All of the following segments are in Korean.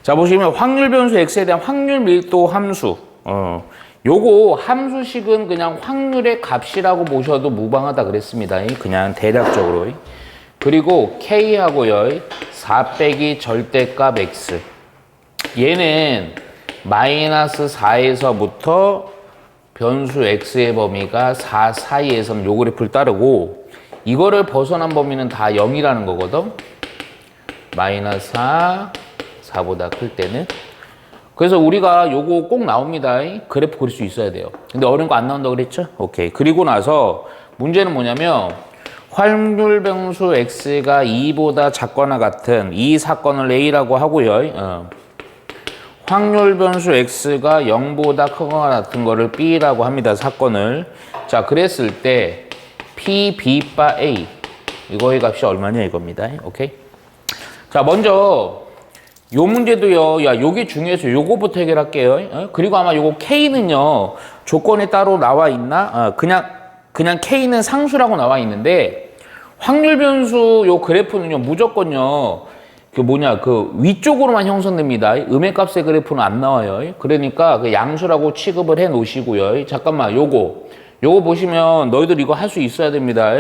자, 보시면 확률 변수 x에 대한 확률 밀도 함수. 요거 함수식은 그냥 확률의 값이라고 보셔도 무방하다 그랬습니다. 그냥 대략적으로. 그리고 k하고요. 4 빼기 절대값 x. 얘는 마이너스 4에서부터 변수 x의 범위가 4 사이에서는 요 그래프를 따르고 이거를 벗어난 범위는 다 0이라는 거거든. 마이너스 4, 4보다 클 때는. 그래서 우리가 요거 꼭 나옵니다. 그래프 그릴 수 있어야 돼요. 근데 어려운 거 안 나온다고 그랬죠? 오케이. 그리고 나서 문제는 뭐냐면 확률 변수 x가 2보다 작거나 같은 이 사건을 a라고 하고요. 확률 변수 x가 0보다 크거나 같은 거를 b라고 합니다. 사건을. 자, 그랬을 때 p, b, 바 a 이거의 값이 얼마냐 이겁니다. 오케이. 자, 먼저 요 문제도요. 야, 요게 중요해서 요거부터 해결할게요. 그리고 아마 요거 k는요. 조건에 따로 나와 있나? 그냥 k는 상수라고 나와 있는데 확률 변수 요 그래프는요. 무조건요. 그 위쪽으로만 형성됩니다. 음의 값의 그래프는 안 나와요. 그러니까 그 양수라고 취급을 해 놓으시고요. 잠깐만, 요거 보시면 너희들 이거 할 수 있어야 됩니다.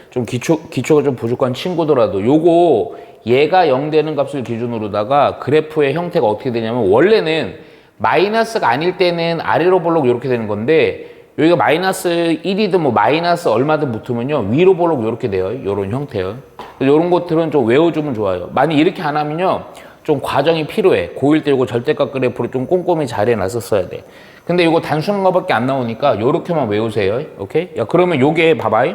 좀 기초가 좀 부족한 친구더라도 요거 얘가 0 되는 값을 기준으로다가 그래프의 형태가 어떻게 되냐면 원래는 마이너스가 아닐 때는 아래로 볼록 이렇게 되는 건데 여기가 마이너스 1이든 뭐 마이너스 얼마든 붙으면요 위로 볼록 이렇게 돼요. 이런 형태요. 이런 것들은 좀 외워주면 좋아요. 만약 이렇게 안 하면요 좀 과정이 필요해. 고1 때 이거 절대값 그래프를 좀 꼼꼼히 잘 해놨었어야 돼. 근데 이거 단순한 거밖에 안 나오니까 요렇게만 외우세요. 오케이? 야, 그러면 요게 봐봐.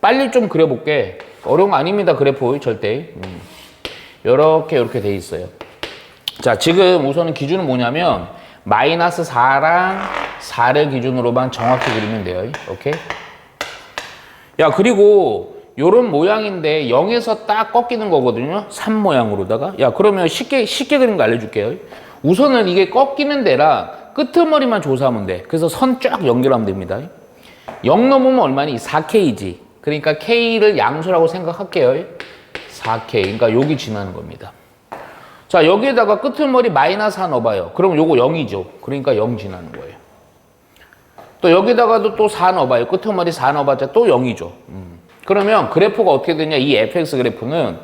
빨리 좀 그려볼게. 어려운 거 아닙니다. 그래프 절대. 이렇게 돼 있어요. 자, 지금 우선은 기준은 뭐냐면 마이너스 4랑 4를 기준으로만 정확히 그리면 돼요. 오케이? 야, 그리고 요런 모양인데 0에서 딱 꺾이는 거거든요. 3 모양으로다가. 야, 그러면 쉽게 그리는 거 알려줄게요. 우선은 이게 꺾이는 데라 끄트머리만 조사하면 돼. 그래서 선 쫙 연결하면 됩니다. 0 넘으면 얼마니? 4K지. 그러니까 K를 양수라고 생각할게요. 4K. 그러니까 여기 지나는 겁니다. 자, 여기에다가 끄트머리 마이너스 4 넣어봐요. 그럼 요거 0이죠. 그러니까 0 지나는 거예요. 또 여기다가도 또 4 넣어봐요. 끄트머리 4 넣어봤자 또 0이죠. 그러면 그래프가 어떻게 되냐? 이 fx 그래프는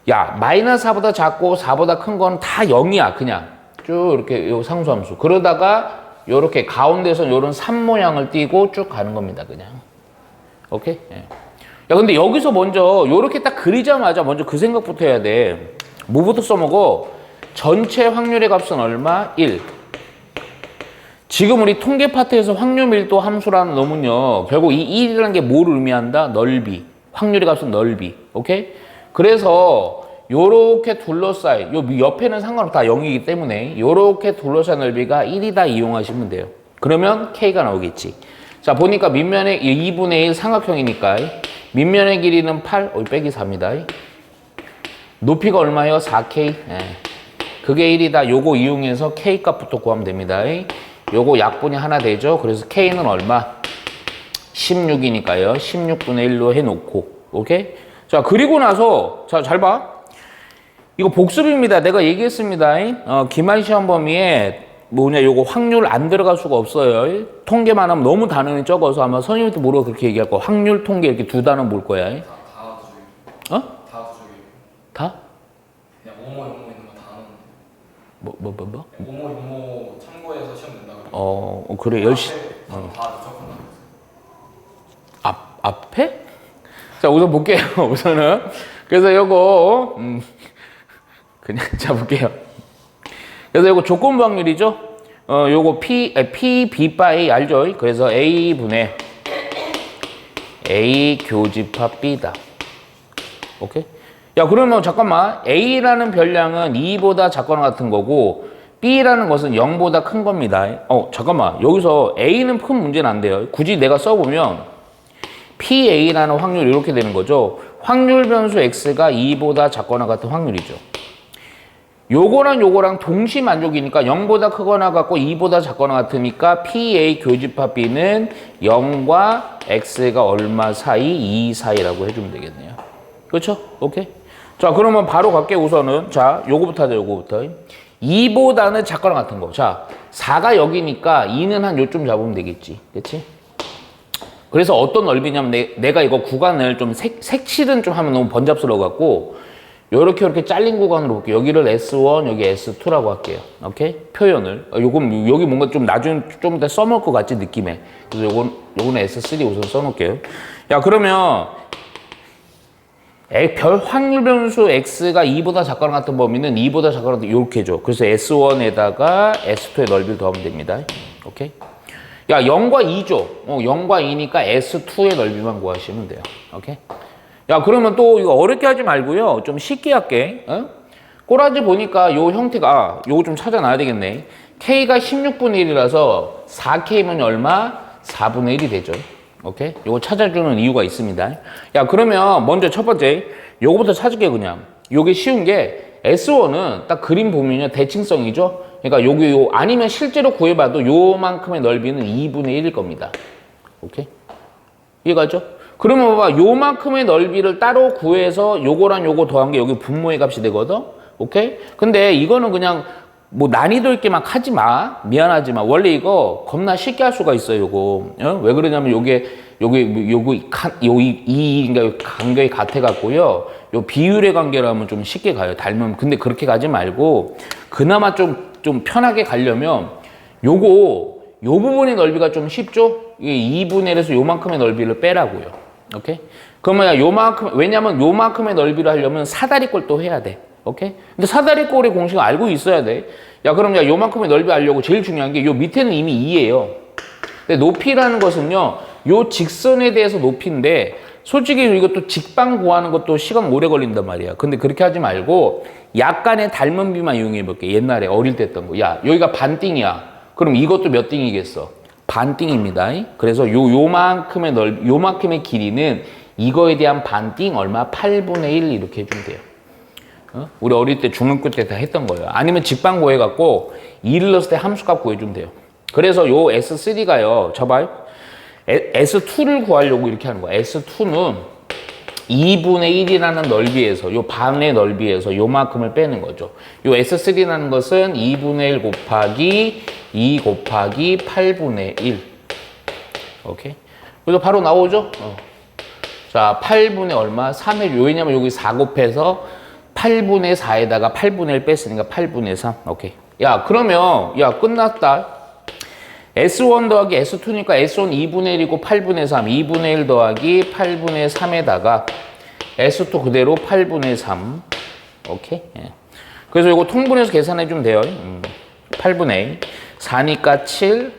야, 마이너스 4보다 작고 4보다 큰 건 다 0이야. 그냥 쭉 이렇게 요 상수함수. 그러다가 요렇게 가운데서 요런 3 모양을 띄고 쭉 가는 겁니다. 그냥. 오케이? 예. 야, 근데 여기서 먼저 요렇게 딱 그리자마자 먼저 그 생각부터 해야 돼. 뭐부터 써먹어? 전체 확률의 값은 얼마? 1. 지금 우리 통계 파트에서 확률 밀도 함수라는 놈은요. 결국 이 1이라는 게 뭘 의미한다? 넓이. 확률의 값은 넓이. 오케이? 그래서 요렇게 둘러싸인 요 옆에는 상관없이 다 0이기 때문에 요렇게 둘러싸인 넓이가 1이다 이용하시면 돼요. 그러면 K가 나오겠지. 자, 보니까 밑면의 2분의 1 삼각형이니까 밑면의 길이는 8, 빼기 4입니다. 높이가 얼마예요? 4K. 예. 그게 1이다. 요거 이용해서 K 값부터 구하면 됩니다. 요거 약분이 하나 되죠. 그래서 K는 얼마? 16이니까요. 16분의 1로 해놓고. 오케이? 자, 그리고 나서, 자, 잘 봐. 이거 복습입니다. 내가 얘기했습니다. 기말 시험 범위에 요거 확률 안 들어갈 수가 없어요. 통계만 하면 너무 단원이 적어서 아마 선생님한테 모르고 그렇게 얘기할 거야. 확률, 통계 이렇게 두 단원 볼 거야. 다 저기. 다 저기. 다? 그냥 뭐뭐 있는 거 다 넣는데. 뭐? 뭐뭐 참고해서 시험 된다고. 그래. 열심히. 다 적었나? 앞에? 자, 우선 볼게요. 우선은. 그래서 요거, 그냥, 자, 볼게요. 그래서 요거 조건부 확률이죠? 요거 P, B, 바 A 알죠? 그래서 A분의 A 교집합 B다. 오케이? 야, 그러면 잠깐만. A라는 별량은 2보다 작거나 같은 거고, B라는 것은 0보다 큰 겁니다. 잠깐만. 여기서 A는 큰 문제는 안 돼요. 굳이 내가 써보면, PA라는 확률이 이렇게 되는 거죠. 확률 변수 X가 2보다 작거나 같은 확률이죠. 요거랑 동시 만족이니까 0보다 크거나 같고 2보다 작거나 같으니까 PA 교집합 B는 0과 X가 얼마 사이? 2 사이라고 해주면 되겠네요. 그렇죠? 오케이? 자, 그러면 바로 갈게요. 우선은. 자, 요거부터 하자, 요거부터. 2보다는 작거나 같은 거. 자, 4가 여기니까 2는 한 요쯤 잡으면 되겠지. 그치? 그래서 어떤 넓이냐면 내가 이거 구간을 좀 색칠은 좀 하면 너무 번잡스러워 갖고 요렇게 잘린 구간으로 볼게요. 여기를 S1, 여기 S2라고 할게요. 오케이? 표현을. 요건 여기 뭔가 좀 나중에 좀 더 써먹을 것 같지 느낌에. 그래서 요거는 S3 우선 써놓을게요. 야, 그러면 별 확률 변수 x가 2보다 작거나 같은 범위는 2보다 작거나 같은 이렇게 줘. 그래서 S1에다가 S2의 넓이를 더하면 됩니다. 오케이? 야, 0과 2죠. 0과 2니까 S2의 넓이만 구하시면 돼요. 오케이? 야, 그러면 또 이거 어렵게 하지 말고요. 좀 쉽게 할게. 꼬라지 보니까 요 형태가, 요거 좀 찾아놔야 되겠네. K가 16분의 1이라서 4K면 얼마? 4분의 1이 되죠. 오케이? 요거 찾아주는 이유가 있습니다. 야, 그러면 먼저 첫 번째, 요거부터 찾을게, 그냥. 요게 쉬운 게, S1은 딱 그림 보면요, 대칭성이죠? 그러니까 여기 아니면 실제로 구해봐도 요만큼의 넓이는 2분의 1일 겁니다. 오케이? 이해가죠? 그러면 봐봐, 요만큼의 넓이를 따로 구해서 요거랑 요거 더한 게 여기 분모의 값이 되거든? 오케이? 근데 이거는 그냥 뭐 난이도 있게 막 하지 마. 미안하지만 원래 이거 겁나 쉽게 할 수가 있어요, 요거. 왜 그러냐면 이 간격이 같아 갖고요. 요 비율의 관계라면 좀 쉽게 가요. 닮으면. 근데 그렇게 가지 말고 그나마 좀 편하게 가려면 요 부분의 넓이가 좀 쉽죠? 이게 2분의 1에서 요만큼의 넓이를 빼라고요. 오케이? 그러면 왜냐면 요만큼의 넓이를 하려면 사다리꼴 또 해야 돼. 오케이? 근데 사다리꼴의 공식을 알고 있어야 돼. 야, 그럼 요만큼의 넓이 알려고 제일 중요한 게 요 밑에는 이미 2예요. 근데 높이라는 것은요, 요 직선에 대해서 높이인데, 솔직히 이것도 직방 구하는 것도 시간 오래 걸린단 말이야. 근데 그렇게 하지 말고, 약간의 닮은 비만 이용해 볼게. 옛날에 어릴 때 했던 거. 야, 여기가 반띵이야. 그럼 이것도 몇 띵이겠어? 반띵입니다. 그래서 요만큼의 요만큼의 길이는 이거에 대한 반띵 얼마? 8분의 1 이렇게 해주면 돼요. 우리 어릴 때 중학교 때 다 했던 거예요. 아니면 직방 구해갖고 2를 넣었을 때 함수값 구해주면 돼요. 그래서 요 S3가요. 저봐요. S2를 구하려고 이렇게 하는 거야. S2는 2분의 1이라는 넓이에서, 요 반의 넓이에서 요만큼을 빼는 거죠. 요 S3라는 것은 2분의 1 곱하기 2 곱하기 8분의 1. 오케이? 그래서 바로 나오죠? 자, 8분의 얼마? 3의, 왜냐면 여기 4 곱해서 8분의 4에다가 8분의 1 뺐으니까 8분의 3. 오케이. 야, 그러면, 야, 끝났다. S1 더하기 S2니까 S1 2분의 1이고 8분의 3. 2분의 1 더하기 8분의 3에다가 S2 그대로 8분의 3. 오케이. 예. 그래서 이거 통분해서 계산해주면 돼요. 8분의 4니까 7,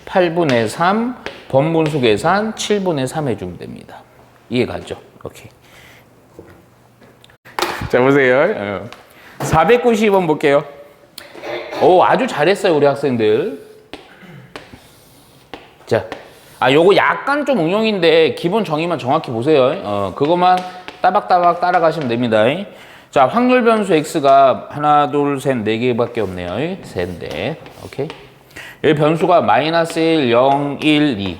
8분의 3, 번분수 계산 7분의 3 해주면 됩니다. 이해가죠? 오케이. 자, 보세요. 490번 볼게요. 오, 아주 잘했어요, 우리 학생들. 자, 요거 약간 좀 응용인데 기본 정의만 정확히 보세요. 그것만 따박따박 따라가시면 됩니다. 자, 확률 변수 x가 하나, 둘, 셋, 네 개밖에 없네요. 셋, 넷. 오케이. 여기 변수가 마이너스 1, 0, 1, 2.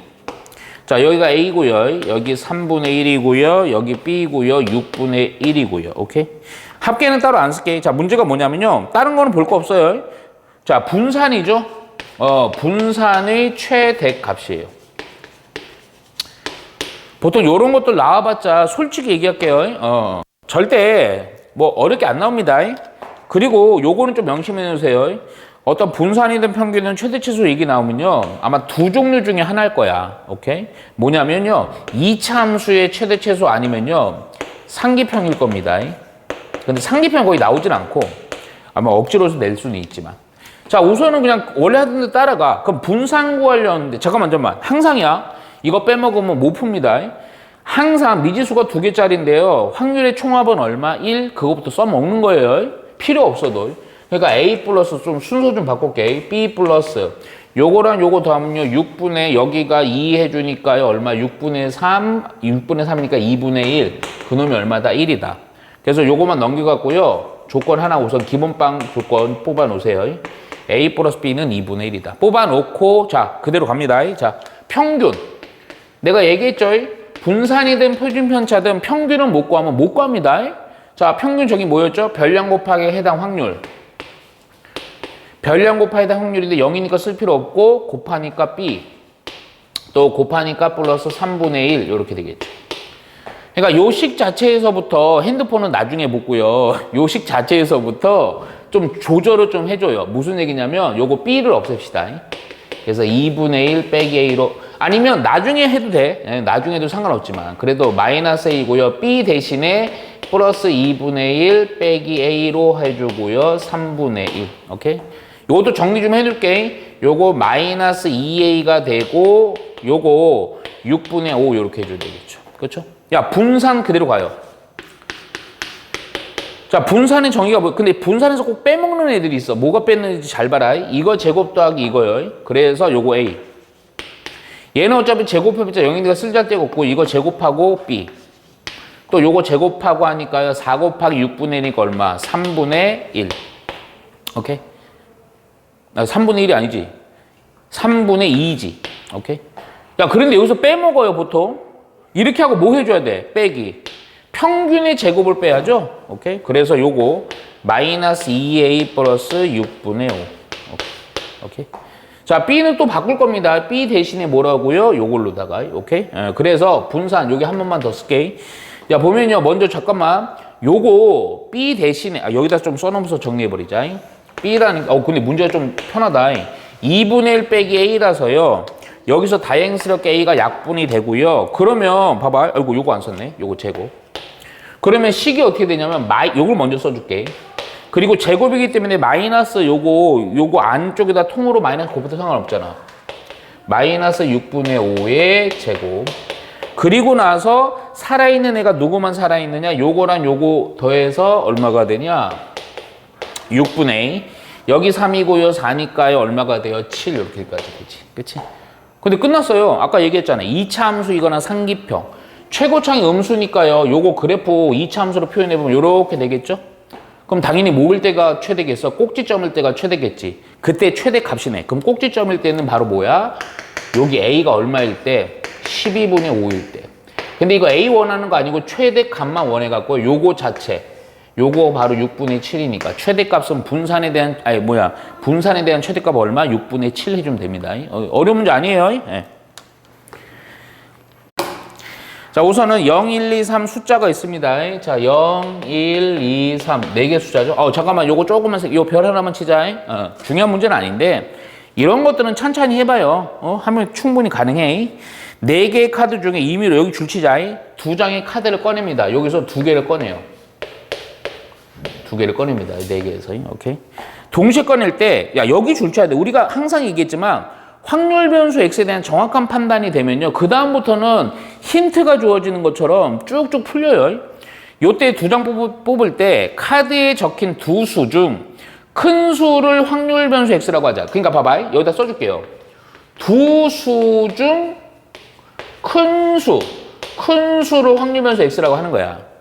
자, 여기가 A고요. 여기 3분의 1이고요. 여기 B고요. 6분의 1이고요. 오케이? 합계는 따로 안 쓸게. 자, 문제가 뭐냐면요. 다른 거는 볼 거 없어요. 자, 분산이죠. 분산의 최대 값이에요. 보통 이런 것들 나와봤자 솔직히 얘기할게요. 절대 뭐 어렵게 안 나옵니다. 그리고 요거는 좀 명심해 놓으세요. 어떤 분산이든 평균이든 최대치수 얘기 나오면요. 아마 두 종류 중에 하나일 거야. 오케이? 뭐냐면요. 2차 함수의 최대치수 아니면요. 상기평일 겁니다. 근데 상기평 거의 나오진 않고 아마 억지로서 낼 수는 있지만. 자, 우선은 그냥 원래 하던 데 따라가. 그럼 분산 구하려는데 잠깐만. 항상이야. 이거 빼먹으면 못 풉니다. 항상 미지수가 2개짜리인데요. 확률의 총합은 얼마? 1. 그거부터 써먹는 거예요. 필요 없어도. 그러니까 A 플러스 좀 순서 좀 바꿀게. B 플러스 요거랑 요거 더하면요 6분의 여기가 2 해주니까요 얼마 6분의 3이니까 2분의 1 그놈이 얼마다 1이다. 그래서 요거만 넘겨갖고요 조건 하나 우선 기본빵 조건 뽑아 놓으세요. A 플러스 B는 2분의 1이다. 뽑아 놓고 자 그대로 갑니다. 자 평균 내가 얘기했죠. 분산이든 표준편차든 평균은 못 구하면 못 구합니다. 자 평균 저기 뭐였죠? 별량 곱하기 해당 확률. 별량 곱하기다 확률인데 0이니까 쓸 필요 없고 곱하니까 B 또 곱하니까 플러스 3분의 1 이렇게 되겠죠. 그러니까 요식 자체에서부터 핸드폰은 나중에 먹고요. 요식 자체에서부터 좀 조절을 좀 해줘요. 무슨 얘기냐면 요거 B를 없앱시다. 그래서 2분의 1 빼기 A로 아니면 나중에 해도 돼. 나중에 해도 상관없지만 그래도 마이너스 A고요. B 대신에 플러스 2분의 1 빼기 A로 해주고요. 3분의 1. 오케이? 요것도 정리 좀 해둘게. 요거 마이너스 2A가 되고 요거 6분의 5 이렇게 해줘야 되겠죠. 그렇죠? 야, 분산 그대로 가요. 자, 분산의 정의가 뭐, 근데 분산에서 꼭 빼먹는 애들이 있어. 뭐가 뺐는지 잘 봐라. 이거 제곱 더하기 이거요. 그래서 요거 A. 얘는 어차피 제곱해봤자 0이니까 쓸데가 없고, 이거 제곱하고 B. 또 요거 제곱하고 하니까요. 4 곱하기 6분의 1이니까 얼마? 3분의 1. 오케이? 3분의 1이 아니지. 3분의 2지. 오케이? 야, 그런데 여기서 빼먹어요, 보통. 이렇게 하고 뭐 해줘야 돼? 빼기. 평균의 제곱을 빼야죠. 오케이? 그래서 요거 마이너스 2a 플러스 6분의 5. 오케이? 자, b는 또 바꿀 겁니다. b 대신에 뭐라고요? 요걸로다가. 오케이? 그래서 분산 여기 한 번만 더 쓸게. 야, 보면요. 먼저 잠깐만. 요거 b 대신에 여기다 좀 써놓으면서 정리해버리자. b라는 근데 문제가 좀 편하다. 2분의 1 빼기 a라서요. 여기서 다행스럽게 a가 약분이 되고요. 그러면 봐봐. 아이고 요거 안 썼네. 요거 제곱. 그러면 식이 어떻게 되냐면 요걸 먼저 써줄게. 그리고 제곱이기 때문에 마이너스 요거 안쪽에다 통으로 마이너스 곱해도 상관없잖아. 마이너스 6분의 5의 제곱. 그리고 나서 살아있는 애가 누구만 살아있느냐? 요거랑 요거 더해서 얼마가 되냐? 6분의 여기 3이고요. 4니까요. 얼마가 돼요? 7 이렇게까지 되지. 그치? 근데 끝났어요. 아까 얘기했잖아. 2차 함수이거나 상기평. 최고창이 음수니까요. 요거 그래프 2차 함수로 표현해보면 요렇게 되겠죠? 그럼 당연히 모일 때가 최대겠어. 꼭지점일 때가 최대겠지. 그때 최대 값이네. 그럼 꼭지점일 때는 바로 뭐야? 여기 A가 얼마일 때? 12분의 5일 때. 근데 이거 A 원하는 거 아니고 최대 값만 원해갖고 요거 자체. 요거 바로 6분의 7이니까 최대값은 분산에 대한 분산에 대한 최대값 얼마? 6분의 7 해주면 됩니다. 어려운 문제 아니에요. 네. 자, 우선은 0, 1, 2, 3 숫자가 있습니다. 자, 0, 1, 2, 3 4개 숫자죠. 잠깐만 요거 조금만 요 별 하나만 치자. 중요한 문제는 아닌데 이런 것들은 천천히 해봐요. 하면 충분히 가능해. 4개의 카드 중에 임의로 여기 줄 치자. 2장의 카드를 꺼냅니다. 여기서 2개를 꺼내요. 2개를 꺼냅니다. 4개에서. 오케이. 동시에 꺼낼 때, 여기 줄 쳐야 돼. 우리가 항상 얘기했지만, 확률 변수 X에 대한 정확한 판단이 되면요. 그다음부터는 힌트가 주어지는 것처럼 쭉쭉 풀려요. 요때 2장 뽑을 때, 카드에 적힌 두 수 중 큰 수를 확률 변수 X라고 하자. 그러니까 봐봐. 여기다 써줄게요. 두 수 중 큰 수를 확률 변수 X라고 하는 거야.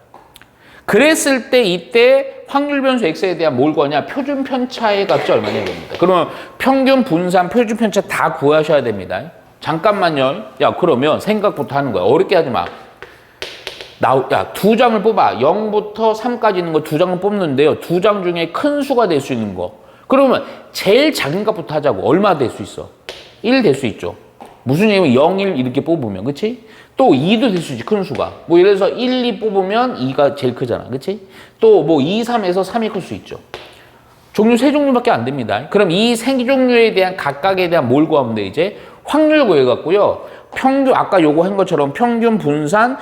그랬을 때 이때 확률 변수 X에 대한 뭘 구하냐? 표준 편차의 값이 얼마냐 됩니다. 그러면 평균, 분산, 표준 편차 다 구하셔야 됩니다. 잠깐만요. 그러면 생각부터 하는 거야. 어렵게 하지 마. 2장을 뽑아. 0부터 3까지 있는 거 2장을 뽑는데요. 2장 중에 큰 수가 될 수 있는 거. 그러면 제일 작은 값부터 하자고. 얼마 될 수 있어? 1 될 수 있죠. 무슨 얘기냐면 0, 1 이렇게 뽑으면, 그치? 또 2도 될 수 있지, 큰 수가. 뭐 예를 들어서 1, 2 뽑으면 2가 제일 크잖아, 그치? 또 뭐 2, 3에서 3이 클 수 있죠. 종류 3종류밖에 안 됩니다. 그럼 이 3종류에 대한 각각에 대한 뭘 구하면 돼, 이제? 확률 구해갖고요. 평균, 아까 요거 한 것처럼 평균, 분산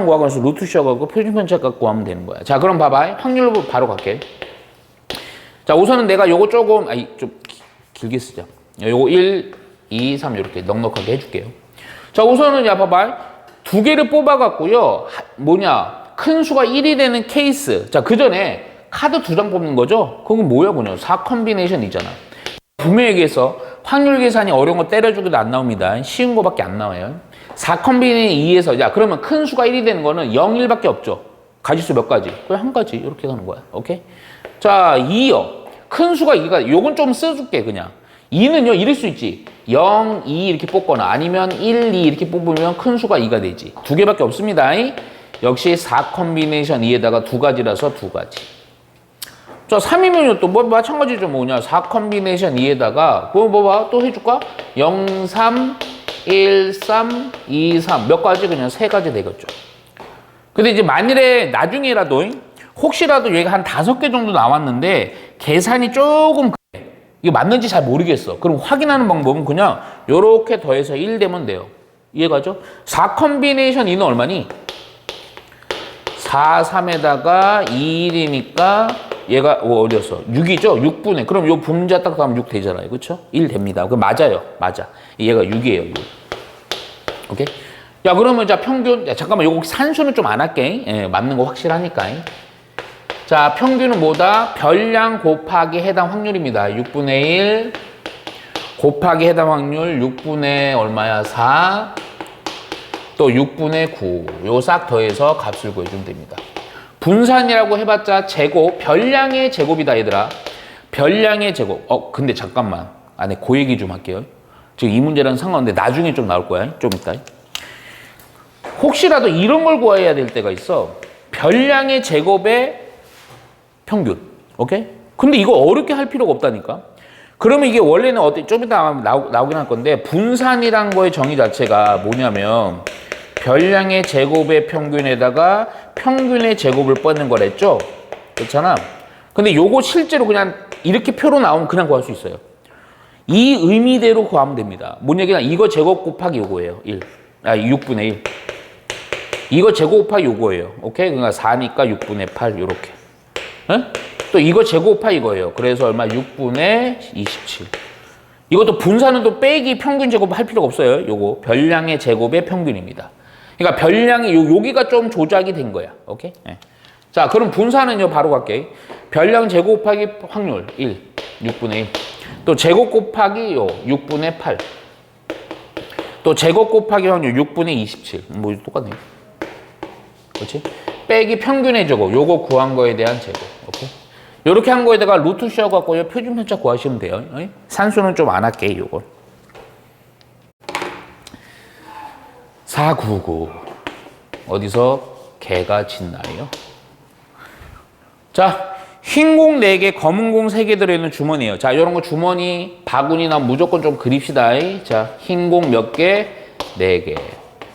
구하고서 루트 씌워갖고 표준 편차 값 구하면 되는 거야. 자, 그럼 봐봐. 확률로 바로 갈게. 자, 우선은 내가 요거 조금, 좀 길게 쓰자. 요거 1, 2, 3 이렇게 넉넉하게 해줄게요. 자, 우선은 봐봐. 2개를 뽑아갖고요. 큰 수가 1이 되는 케이스. 자, 그 전에 카드 2장 뽑는 거죠? 그건 뭐야, 그냥? 4 컨비네이션이잖아. 분명히 얘기해서 확률 계산이 어려운 거 때려주기도 안 나옵니다. 쉬운 거밖에 안 나와요. 4 컨비네이션 2에서, 그러면 큰 수가 1이 되는 거는 0, 1밖에 없죠. 가지수 몇 가지? 그냥 한 가지. 이렇게 가는 거야. 오케이? 자, 2요. 큰 수가 2가, 요건 좀 써줄게, 그냥. 2는요, 이럴 수 있지. 0, 2 이렇게 뽑거나 아니면 1, 2 이렇게 뽑으면 큰 수가 2가 되지. 2개밖에 없습니다. 역시 4 컨비네이션 2에다가 2가지라서 2가지. 자, 3이면요, 또 뭐, 마찬가지죠, 뭐냐. 4 컨비네이션 2에다가, 뭐 봐, 또 해줄까? 0, 3, 1, 3, 2, 3. 몇 가지? 그냥 3가지 되겠죠. 근데 이제 만일에 나중에라도, 혹시라도 얘가 한 5개 정도 나왔는데, 계산이 조금, 이게 맞는지 잘 모르겠어. 그럼 확인하는 방법은 그냥, 요렇게 더해서 1 되면 돼요. 이해가죠? 4 컨비네이션 2는 얼마니? 4, 3에다가 2, 1이니까, 얘가 어디였어? 6이죠? 6분의. 그럼 요 분자 딱 하면 6 되잖아요. 그렇죠? 1 됩니다. 그 맞아요. 맞아. 얘가 6이에요. 6. 오케이? 야, 그러면 자 평균. 야, 잠깐만. 요거 산수는 좀 안 할게. 예, 맞는 거 확실하니까. 자, 평균은 뭐다? 별량 곱하기 해당 확률입니다. 6분의 1 곱하기 해당 확률 6분의 얼마야? 4 또 6분의 9. 요 싹 더해서 값을 구해주면 됩니다. 분산이라고 해봤자 제곱, 별량의 제곱이다, 얘들아. 별량의 제곱. 근데 잠깐만. 안에 그 얘기 좀 할게요. 지금 이 문제랑 상관없는데 나중에 좀 나올 거야. 좀 이따. 혹시라도 이런 걸 구해야 될 때가 있어. 별량의 제곱의 평균. 오케이? 근데 이거 어렵게 할 필요가 없다니까. 그러면 이게 원래는 좀 이따 나오긴 할 건데, 분산이란 거의 정의 자체가 뭐냐면, 별량의 제곱의 평균에다가 평균의 제곱을 뻗는 거랬죠? 그렇잖아? 근데 요거 실제로 그냥 이렇게 표로 나오면 그냥 구할 수 있어요. 이 의미대로 구하면 됩니다. 뭔 얘기냐? 이거 제곱 곱하기 요거예요. 6분의 1. 이거 제곱 곱하기 요거예요. 오케이? 그러니까 4니까 6분의 8 요렇게. 에? 또 이거 제곱 곱하기 이거예요. 그래서 얼마? 6분의 27. 이것도 분산은 또 빼기 평균 제곱 할 필요가 없어요. 요거 별량의 제곱의 평균입니다. 그러니까 별량이 여기가 좀 조작이 된 거야. 오케이? 네. 자, 그럼 분산은요 바로 갈게. 별량 제곱 곱하기 확률 1, 6분의 1. 또 제곱 곱하기 6분의 8. 또 제곱 곱하기 확률 6분의 27. 뭐 똑같네. 그렇지? 빼기 평균의 제곱. 요거 구한 거에 대한 제곱. 오케이? 요렇게 한 거에다가 루트 씌워갖고 표준 편차 구하시면 돼요. 산수는 좀 안 할게, 요걸. 499. 어디서 개가 짖나요? 자, 흰 공 4개, 검은 공 3개 들어있는 주머니예요. 자, 이런 거 주머니, 바구니나 무조건 좀 그립시다. 자, 흰 공 몇 개? 4개.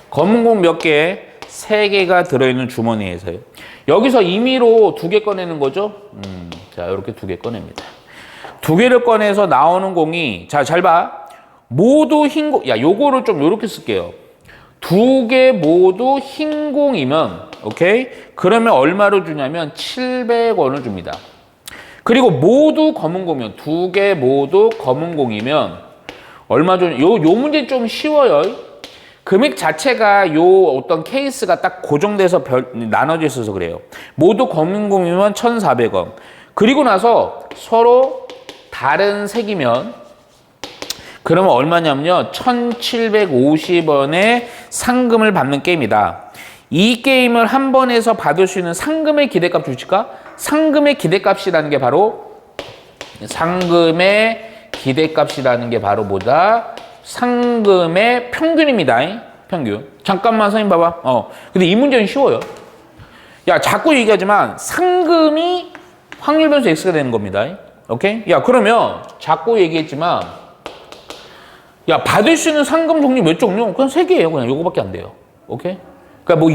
검은 공 몇 개? 3개가 들어있는 주머니에서요. 여기서 임의로 2개 꺼내는 거죠? 자, 이렇게 2개 꺼냅니다. 2개를 꺼내서 나오는 공이, 자, 잘 봐. 모두 흰 공, 야, 요거를 좀 요렇게 쓸게요. 2개 모두 흰 공이면, 오케이? 그러면 얼마를 주냐면 700원을 줍니다. 그리고 모두 검은 공이면, 2개 모두 검은 공이면 얼마 줘? 요 문제 좀 쉬워요. 금액 자체가 요 어떤 케이스가 딱 고정돼서 나눠져 있어서 그래요. 모두 검은 공이면 1,400원. 그리고 나서 서로 다른 색이면 그러면 얼마냐면요. 1,750원의 상금을 받는 게임이다. 이 게임을 한 번에서 받을 수 있는 상금의 기대값 주실까? 상금의 기대값이라는 게 바로 뭐다? 상금의 평균입니다. 평균. 잠깐만 선생님 봐봐. 근데 이 문제는 쉬워요. 야, 자꾸 얘기하지만 상금이 확률 변수 X가 되는 겁니다. 오케이? 야, 그러면 자꾸 얘기했지만 야, 받을 수 있는 상금 종류 몇 종류? 그냥 3개예요. 그냥 요거밖에 안 돼요. 오케이? 그러니까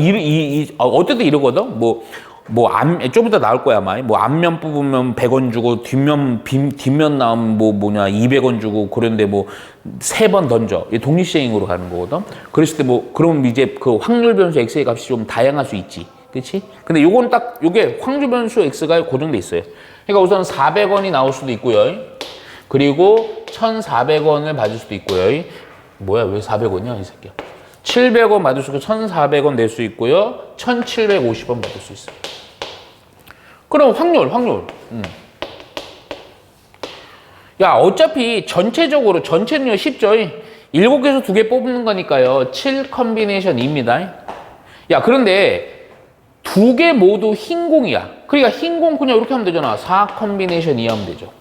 어쨌든 이러거든? 좀 이따 나올 거야, 아마. 앞면 뽑으면 100원 주고, 뒷면 나오면 200원 주고, 그런데 3번 던져. 독립시행으로 가는 거거든? 그랬을 때 그럼 이제 그 확률 변수 X의 값이 좀 다양할 수 있지. 그치? 근데 요건 요게 확률 변수 X가 고정돼 있어요. 그러니까 우선 400원이 나올 수도 있고요. 그리고 1,400원을 받을 수도 있고요. 뭐야, 왜 400원이야, 이 새끼야. 700원 받을 수 있고 1,400원 낼 수 있고요. 1,750원 받을 수 있어요. 그럼 확률. 야, 어차피 전체는요 쉽죠. 7개에서 2개 뽑는 거니까요. 7 컨비네이션 2입니다. 야, 그런데 2개 모두 흰 공이야. 그러니까 흰 공 그냥 이렇게 하면 되잖아. 4 컨비네이션 2 하면 되죠.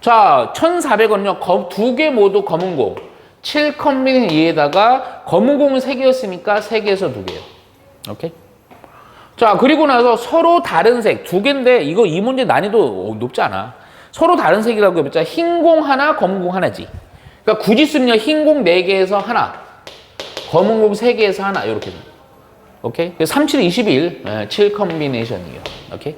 자, 1,400원은요. 2개 모두 검은 공. 7 컨비네이션 2에다가 검은 공은 3개였으니까 3개에서 2개예요. 오케이? 자, 그리고 나서 서로 다른 색 두 개인데 이거 이 문제 난이도 높지 않아. 서로 다른 색이라고 해봤자 흰 공 하나, 검은 공 하나지. 그러니까 굳이 쓰면 흰 공 4개에서 하나, 검은 공 3개에서 하나 이렇게. 오케이? 3, 7, 21, 7 컨비네이션이에요. 오케이?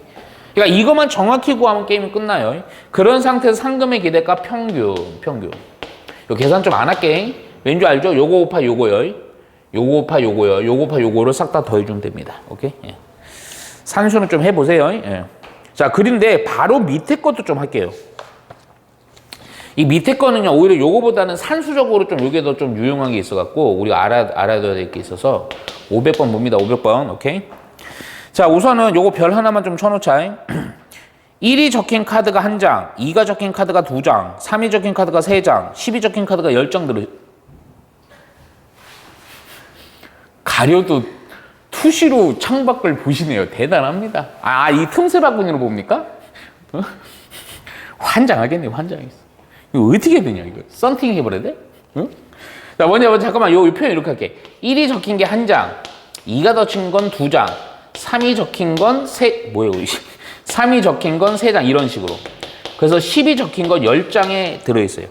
그러니까 이것만 정확히 구하면 게임이 끝나요. 그런 상태에서 상금의 기대값 평균. 요 계산 좀 안 할게. 왠지 알죠? 요거 곱하 요거요. 요거 곱하 요거요. 요거 곱하 요거를 싹 다 더해주면 됩니다. 오케이? 예. 산수는 좀 해보세요. 예. 자, 그런데 바로 밑에 것도 좀 할게요. 이 밑에 거는요, 오히려 요거보다는 산수적으로 좀 요게 더 좀 유용한 게 있어갖고, 우리가 알아둬야 될 게 있어서, 500번 봅니다, 500번. 오케이? 자, 우선은 요거 별 하나만 좀 쳐놓자. 1이 적힌 카드가 1장, 2가 적힌 카드가 2장, 3이 적힌 카드가 3장, 10이 적힌 카드가 10장 가려도 투시로 창밖을 보시네요. 대단합니다. 아, 이 틈새 바구니로 봅니까? 환장하겠네요, 환장했어. 이거 어떻게 되냐, 이거. 썬팅 해버려야 돼? 응? 자, 먼저 잠깐만, 요 표현 이렇게 할게. 1이 적힌 게 1장, 2가 적힌 건 2장, 3이 적힌 건 3이 적힌 건 3장, 이런 식으로. 그래서 10이 적힌 건 10장에 들어있어요.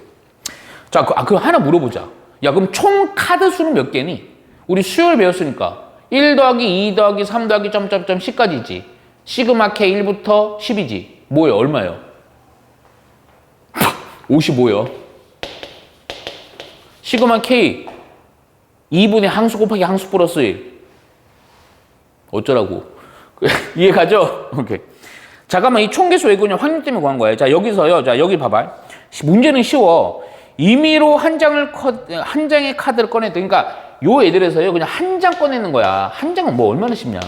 자, 그럼 하나 물어보자. 야, 그럼 총 카드 수는 몇 개니? 우리 수요일 배웠으니까 1 더하기 2 더하기 3 더하기 점점점 10까지지. 시그마 K 1부터 10이지. 뭐예요? 얼마예요? 55요. 시그마 K 2분의 항수 곱하기 항수 플러스 1. 어쩌라고. 이해가죠? 오케이. 잠깐만, 이 총계수 왜 그냥 확률 때문에 구한 거예요. 자, 여기서요. 자, 여기 봐봐. 문제는 쉬워. 임의로 한 장의 카드를 꺼냈다. 그러니까 요 애들에서요, 그냥 한 장 꺼내는 거야. 한 장은 뭐 얼마나 쉽냐.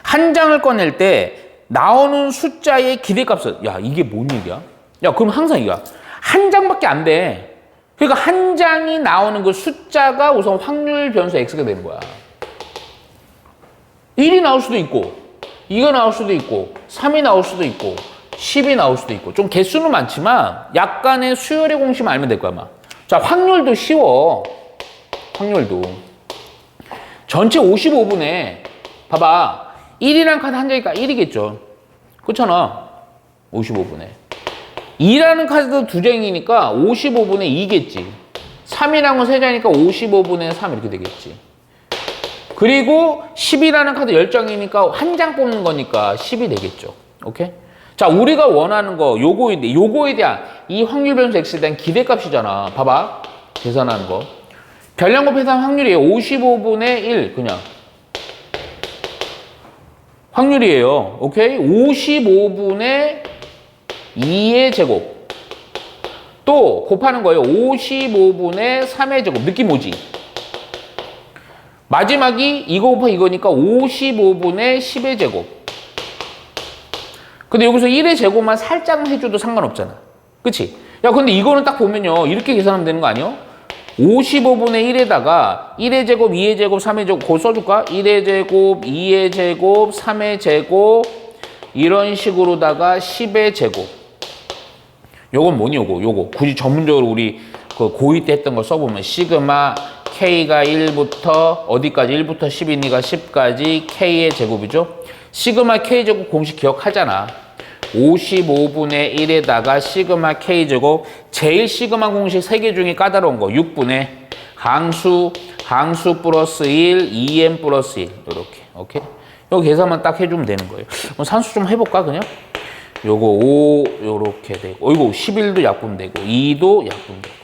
한 장을 꺼낼 때 나오는 숫자의 기대값은, 야, 이게 뭔 얘기야? 야, 그럼 항상 이거야. 한 장밖에 안 돼. 그러니까 한 장이 나오는 그 숫자가 우선 확률 변수 X가 되는 거야. 1이 나올 수도 있고, 2가 나올 수도 있고, 3이 나올 수도 있고, 10이 나올 수도 있고. 좀 개수는 많지만 약간의 수열의 공식만 알면 될 거야, 아마. 자, 확률도 쉬워. 확률도. 전체 55분에 봐봐. 1이란 카드 한 장이니까 1이겠죠. 그렇잖아. 55분에. 2라는 카드도 2장이니까 55분의 2겠지. 3이란 건 3장이니까 55분의 3 이렇게 되겠지. 그리고 10이라는 카드 10장이니까 한 장 뽑는 거니까 10이 되겠죠. 오케이? 자, 우리가 원하는 거 요거인데 요거에 대한 이 확률 변수 X에 대한 기대값이잖아. 봐봐. 계산하는 거. 별량 곱해서 확률이에요. 55분의 1 그냥. 확률이에요. 오케이? 55분의 2의 제곱. 또 곱하는 거예요. 55분의 3의 제곱. 느낌 오지? 마지막이 이거 곱하 이거니까 55분의 10의 제곱. 근데 여기서 1의 제곱만 살짝 해줘도 상관없잖아. 그치? 야, 근데 이거는 딱 보면요. 이렇게 계산하면 되는 거 아니야? 55분의 1에다가 1의 제곱, 2의 제곱, 3의 제곱 그거 써줄까? 1의 제곱, 2의 제곱, 3의 제곱 이런 식으로다가 10의 제곱. 요건 뭐니 요거 굳이 전문적으로 우리 그 고2 때 했던 거 써보면 시그마 K가 1부터 어디까지 1부터 10이니까 10까지 K의 제곱이죠. 시그마 K제곱 공식 기억하잖아. 55분의 1에다가 시그마 K제곱 제일 시그마 공식 3개 중에 까다로운 거 6분의 항수 플러스 1 2n 플러스 1 이렇게. 오케이? 요 계산만 딱 해주면 되는 거예요. 그럼 산수 좀 해볼까 그냥? 요거 5 요렇게 되고 이거 11도 약분되고 2도 약분되고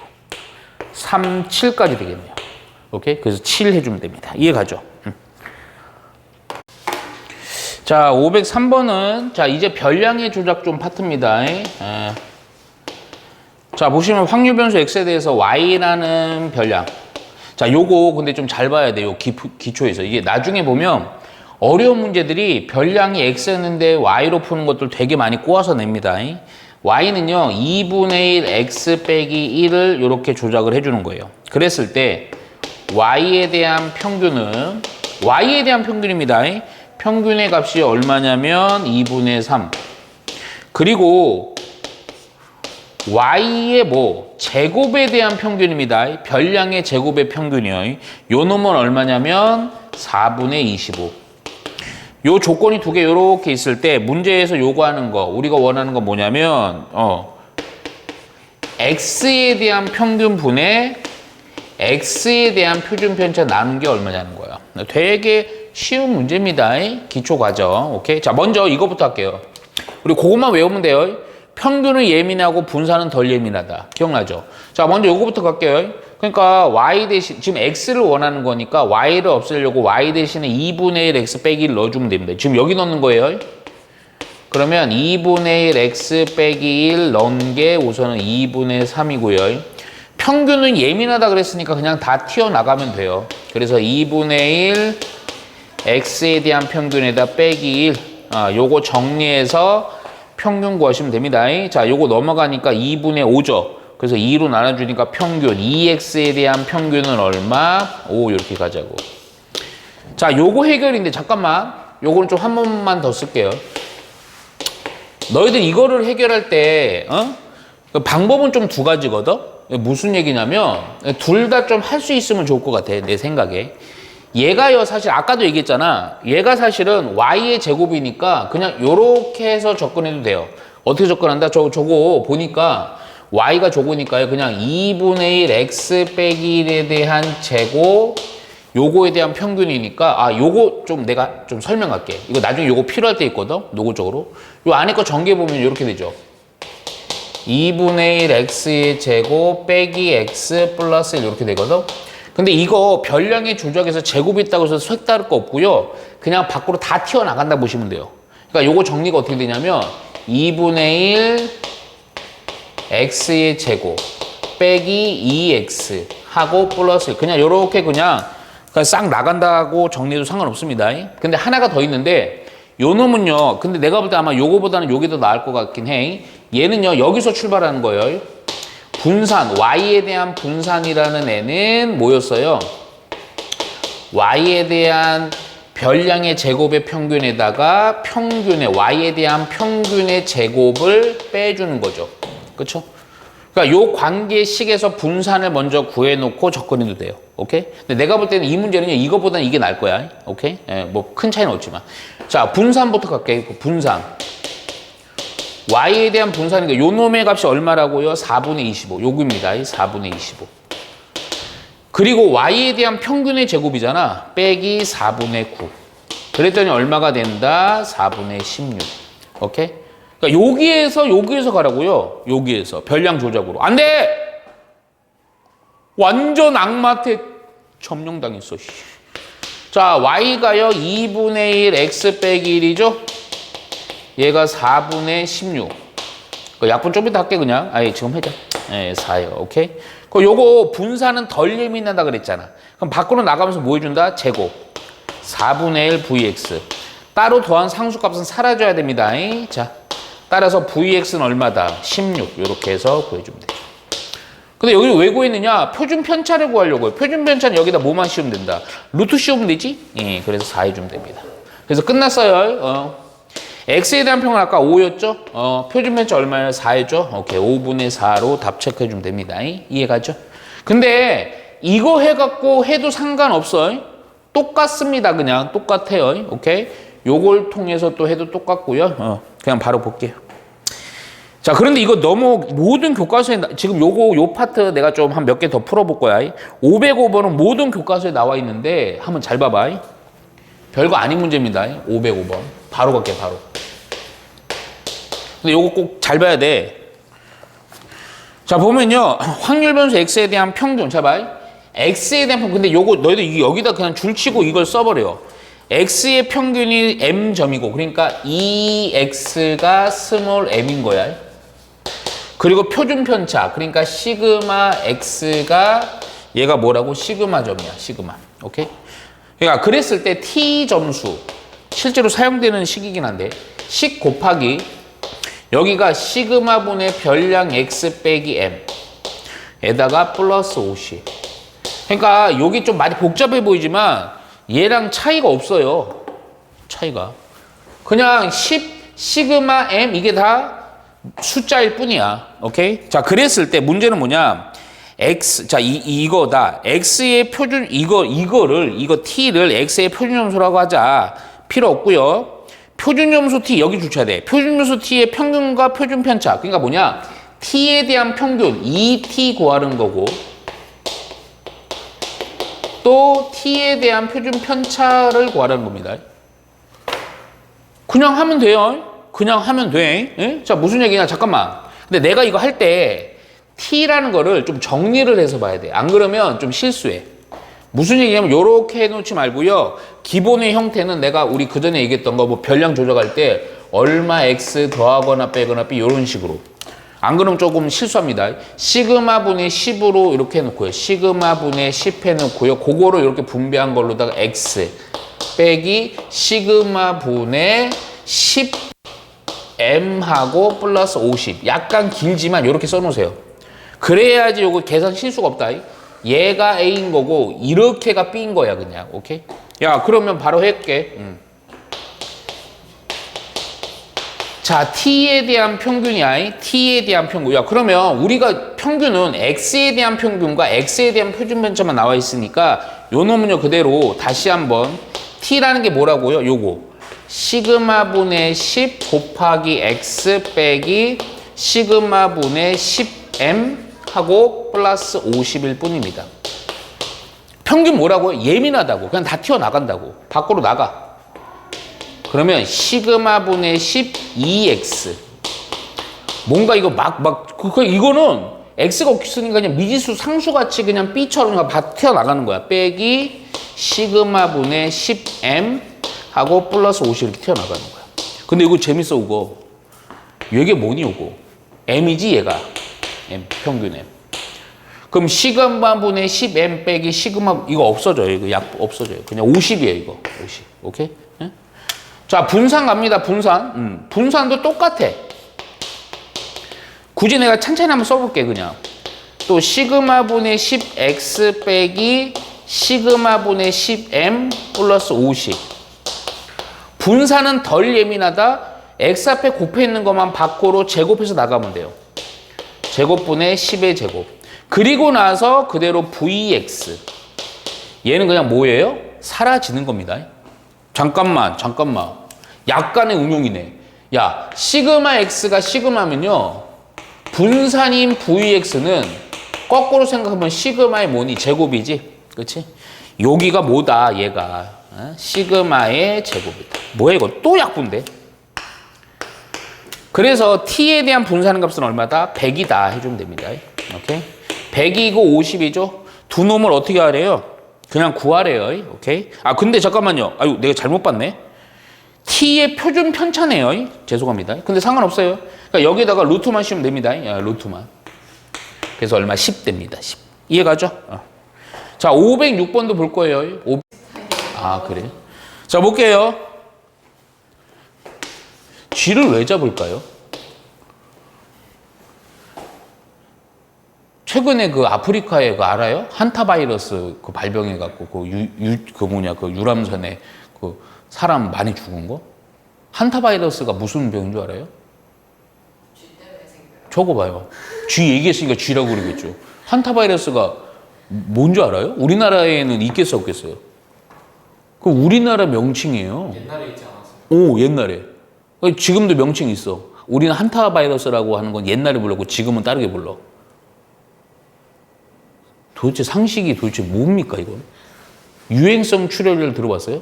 3, 7까지 되겠네요. 오케이? 그래서 7 해주면 됩니다. 이해가죠? 자, 503번은 자 이제 별량의 조작 좀 파트입니다. 자, 보시면 확률 변수 X에 대해서 Y라는 별량. 자, 요거 근데 좀 잘 봐야 돼요. 기초에서. 이게 나중에 보면 어려운 문제들이 별량이 X였는데 Y로 푸는 것들 되게 많이 꼬아서 냅니다. Y는요, 2분의 1 X 빼기 1을 이렇게 조작을 해주는 거예요. 그랬을 때 Y에 대한 평균은 Y에 대한 평균입니다. 평균의 값이 얼마냐면 2분의 3. 그리고 Y의 제곱에 대한 평균입니다. 별량의 제곱의 평균이요. 요 놈은 얼마냐면 4분의 25. 요 조건이 두 개 요렇게 있을 때 문제에서 요구하는 거 우리가 원하는 건 뭐냐면 x에 대한 평균분에 x에 대한 표준 편차 나눈 게 얼마냐는 거야. 되게 쉬운 문제입니다. 기초 과정. 오케이. 자, 먼저 이거부터 할게요. 우리 그것만 외우면 돼요. 평균은 예민하고 분산은 덜 예민하다. 기억나죠? 자, 먼저 이거부터 갈게요. 그러니까 y 대신 지금 x를 원하는 거니까 y를 없애려고 y 대신에 2분의 1 x 빼기 1 넣어주면 됩니다. 지금 여기 넣는 거예요. 그러면 2분의 1 x 빼기 1 넣은 게 우선은 2분의 3이고요. 평균은 예민하다 그랬으니까 그냥 다 튀어나가면 돼요. 그래서 2분의 1 x에 대한 평균에다 빼기 1 요거 정리해서 평균 구하시면 됩니다. 자, 요거 넘어가니까 2분의 5죠. 그래서 2로 나눠주니까 평균 2x에 대한 평균은 얼마? 5 이렇게 가자고. 자, 요거 해결인데 잠깐만 요거는 좀 한 번만 더 쓸게요. 너희들 이거를 해결할 때 방법은 좀 두 가지거든. 무슨 얘기냐면 둘 다 좀 할 수 있으면 좋을 것 같아 내 생각에. 얘가요 사실 아까도 얘기했잖아. 얘가 사실은 y의 제곱이니까 그냥 요렇게 해서 접근해도 돼요. 어떻게 접근한다? 저거 보니까 y가 저거니까요. 그냥 2분의 1 x 빼기 1에 대한 제곱 요거에 대한 평균이니까 요거 좀 내가 좀 설명할게. 이거 나중에 요거 필요할 때 있거든. 노골적으로. 요 안에 거 전개 보면 이렇게 되죠. 2분의 1 x의 제곱 빼기 x 플러스 1 이렇게 되거든. 근데 이거 별량의 조작에서 제곱이 있다고 해서 색다를 거 없고요. 그냥 밖으로 다 튀어나간다 보시면 돼요. 그러니까 요거 정리가 어떻게 되냐면 2분의 1 x의 제곱 빼기 2x 하고 플러스 1 그냥 요렇게 그냥 싹 나간다고 정리해도 상관없습니다. 근데 하나가 더 있는데 요 놈은요. 근데 내가 볼 때 아마 요거보다는 요게 더 나을 것 같긴 해. 얘는요. 여기서 출발하는 거예요. 분산, y에 대한 분산이라는 애는 뭐였어요? y에 대한 별량의 제곱의 평균에다가 평균의 y에 대한 평균의 제곱을 빼주는 거죠. 그렇죠? 그러니까 요 관계식에서 분산을 먼저 구해놓고 접근해도 돼요. 오케이? 근데 내가 볼 때는 이 문제는요. 이거보다는 이게 나을 거야. 오케이? 뭐 큰 차이는 없지만. 자, 분산부터 갈게요. 분산. y에 대한 분산이니까 요 놈의 값이 얼마라고요? 4분의 25. 요겁니다. 4분의 25. 그리고 y에 대한 평균의 제곱이잖아. 빼기 4분의 9. 그랬더니 얼마가 된다? 4분의 16. 오케이? 그러니까 여기에서 가라고요. 여기에서 별량 조작으로. 안 돼! 완전 악마한테 점령당했어. 자, y가요 2분의 1 x 빼기 1이죠. 얘가 4분의 16. 그 약분 좀 이따 할게 그냥. 지금 해자. 4예요. 오케이? 요거 분산은 덜 예민하다 그랬잖아. 그럼 밖으로 나가면서 뭐 해준다? 제곱. 4분의 1 vx. 따로 더한 상수값은 사라져야 됩니다. 자, 따라서 vx는 얼마다? 16. 이렇게 해서 구해주면 되죠. 근데 여기를 왜 구했느냐? 표준 편차를 구하려고요. 표준 편차는 여기다 뭐만 씌우면 된다? 루트 씌우면 되지? 그래서 4 해주면 됩니다. 그래서 끝났어요. x에 대한 평은 아까 5였죠? 표준 편차 얼마예요? 4였죠? 오케이. 5분의 4로 답 체크해주면 됩니다. 이해가죠? 근데 이거 해갖고 해도 상관없어요. 똑같습니다. 그냥 똑같아요. 오케이? 요걸 통해서 또 해도 똑같고요. 그냥 바로 볼게요. 자, 그런데 이거 너무 모든 교과서에 지금 요 파트 내가 좀 한 몇 개 더 풀어볼 거야. 505번은 모든 교과서에 나와 있는데 한번 잘 봐봐. 별거 아닌 문제입니다. 505번. 바로 갈게, 바로. 근데 요거 꼭 잘 봐야 돼. 자, 보면요. 확률 변수 x에 대한 평균. 자, 봐. x에 대한 평균. 근데 요거 너희들 여기다 그냥 줄치고 이걸 써버려. x의 평균이 m점이고, 그러니까 2x가 스몰 m인 거야. 그리고 표준 편차. 그러니까 시그마 x가 얘가 뭐라고? 시그마 점이야, 시그마. 오케이? 그러니까 그랬을 때 t 점수. 실제로 사용되는 식이긴 한데 10 곱하기 여기가 시그마분의 별량 x 빼기 m 에다가 플러스 50. 그러니까 여기 좀 많이 복잡해 보이지만 얘랑 차이가 없어요. 차이가. 그냥 10 시그마 m 이게 다 숫자일 뿐이야. 오케이? 자, 그랬을 때 문제는 뭐냐? x 자 이거다. x의 표준 이거 t를 x의 표준 점수라고 하자. 필요 없고요. 표준점수 t 여기 주셔야 돼. 표준점수 t의 평균과 표준 편차. 그러니까 뭐냐? t에 대한 평균 2t 구하는 거고 또 t에 대한 표준 편차를 구하는 겁니다. 그냥 하면 돼요. 그냥 하면 돼. 예? 자, 무슨 얘기냐? 잠깐만. 근데 내가 이거 할 때 t라는 거를 좀 정리를 해서 봐야 돼. 안 그러면 좀 실수해. 무슨 얘기냐면 요렇게 해놓지 말고요. 기본의 형태는 내가 우리 그전에 얘기했던 거 뭐 별량 조작할 때 얼마 x 더하거나 빼거나 b 이런 식으로. 안 그러면 조금 실수합니다. 시그마 분의 10으로 이렇게 해놓고요. 시그마 분의 10 해놓고요. 그거를 이렇게 분배한 걸로다가 x 빼기 시그마 분의 10m하고 플러스 50. 약간 길지만 이렇게 써놓으세요. 그래야지 요거 계산 실수가 없다. 얘가 A인 거고 이렇게가 B인 거야 그냥. 오케이? 야 그러면 바로 할게. 자 T에 대한 평균이야. T에 대한 평균. 야 그러면 우리가 평균은 X에 대한 평균과 X에 대한 표준 편차만 나와 있으니까 요 놈은요 그대로 다시 한번 T라는 게 뭐라고요? 요거 시그마 분의 10 곱하기 X 빼기 시그마 분의 10M 하고 플러스 50일 뿐입니다. 평균 뭐라고요? 예민하다고. 그냥 다 튀어나간다고. 밖으로 나가. 그러면 시그마 분의 12x. 뭔가 이거 이거는 x가 없으니까 그냥 미지수 상수같이 그냥 b처럼 다 튀어나가는 거야. 빼기 시그마 분의 10m 하고 플러스 50 이렇게 튀어나가는 거야. 근데 이거 재밌어, 이거. 이게 뭐니, 이거? m이지, 얘가. M, 평균 M. 그럼 시그마 분의 10M 빼기 시그마, 이거 없어져요. 이거 약 없어져요. 그냥 50이에요, 이거. 50. 오케이? 네? 자, 분산 갑니다, 분산. 분산도 똑같아. 굳이 내가 찬찬히 한번 써볼게, 그냥. 또 시그마 분의 10X 빼기 시그마 분의 10M 플러스 50. 분산은 덜 예민하다. X 앞에 곱해 있는 것만 밖으로 제곱해서 나가면 돼요. 제곱분의 10의 제곱. 그리고 나서 그대로 VX. 얘는 그냥 뭐예요? 사라지는 겁니다. 잠깐만. 약간의 응용이네. 야, 시그마 X가 시그마면요. 분산인 VX는 거꾸로 생각하면 시그마의 뭐니? 제곱이지. 그치? 여기가 뭐다, 얘가. 시그마의 제곱이다. 뭐야, 이거? 또 약분데? 그래서 t에 대한 분산의 값은 얼마다? 100이다 해주면 됩니다. 오케이? 100이고 50이죠? 두 놈을 어떻게 하래요? 그냥 구하래요. 오케이? 아 근데 잠깐만요. 아유 내가 잘못 봤네. t의 표준 편차네요. 죄송합니다. 근데 상관없어요. 그러니까 여기다가 루트만 씌우면 됩니다. 야, 루트만. 그래서 얼마? 10 됩니다. 10. 이해가죠? 자 506번도 볼 거예요. 아 그래요? 자 볼게요. 쥐를 왜 잡을까요? 최근에 그 아프리카에 그 알아요? 한타 바이러스 그 발병해갖고 그 유람선에 그 사람 많이 죽은 거? 한타 바이러스가 무슨 병인 줄 알아요? 쥐 때문에 생겨요. 저거 봐요. 쥐 얘기했으니까 쥐라고 그러겠죠. 한타 바이러스가 뭔 줄 알아요? 우리나라에는 있겠어 없겠어요? 그 우리나라 명칭이에요. 옛날에 있지 않았어요? 오 옛날에. 지금도 명칭이 있어. 우리는 한타 바이러스라고 하는 건 옛날에 불렀고 지금은 다르게 불러. 도대체 상식이 도대체 뭡니까 이건? 유행성 출혈을 들어봤어요?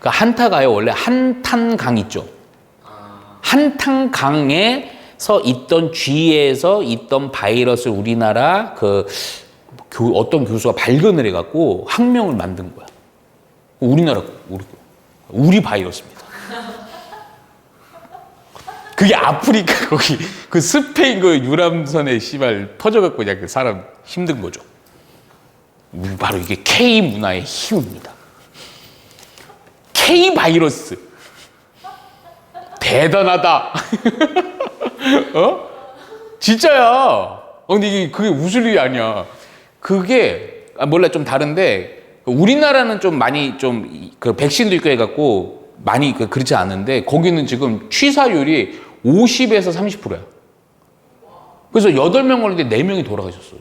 그 한타가요 원래 한탄강 있죠. 한탄강에서 있던 쥐에서 있던 바이러스를 우리나라 어떤 교수가 발견을 해갖고 학명을 만든 거야. 우리 바이러스입니다. 그게 아프리카 거기 그 스페인 그 유람선에 씨발 퍼져갖고 그냥 그 사람 힘든 거죠. 바로 이게 K 문화의 힘입니다. K 바이러스 대단하다. 어? 진짜야. 근데 이게 그게 웃을 일이 아니야. 그게 몰라 좀 다른데 우리나라는 좀 많이 좀 그 백신도 있고 해갖고 많이 그렇지 않은데 거기는 지금 취사율이 50에서 30%야. 그래서 8명 걸렸는데 4명이 돌아가셨어요.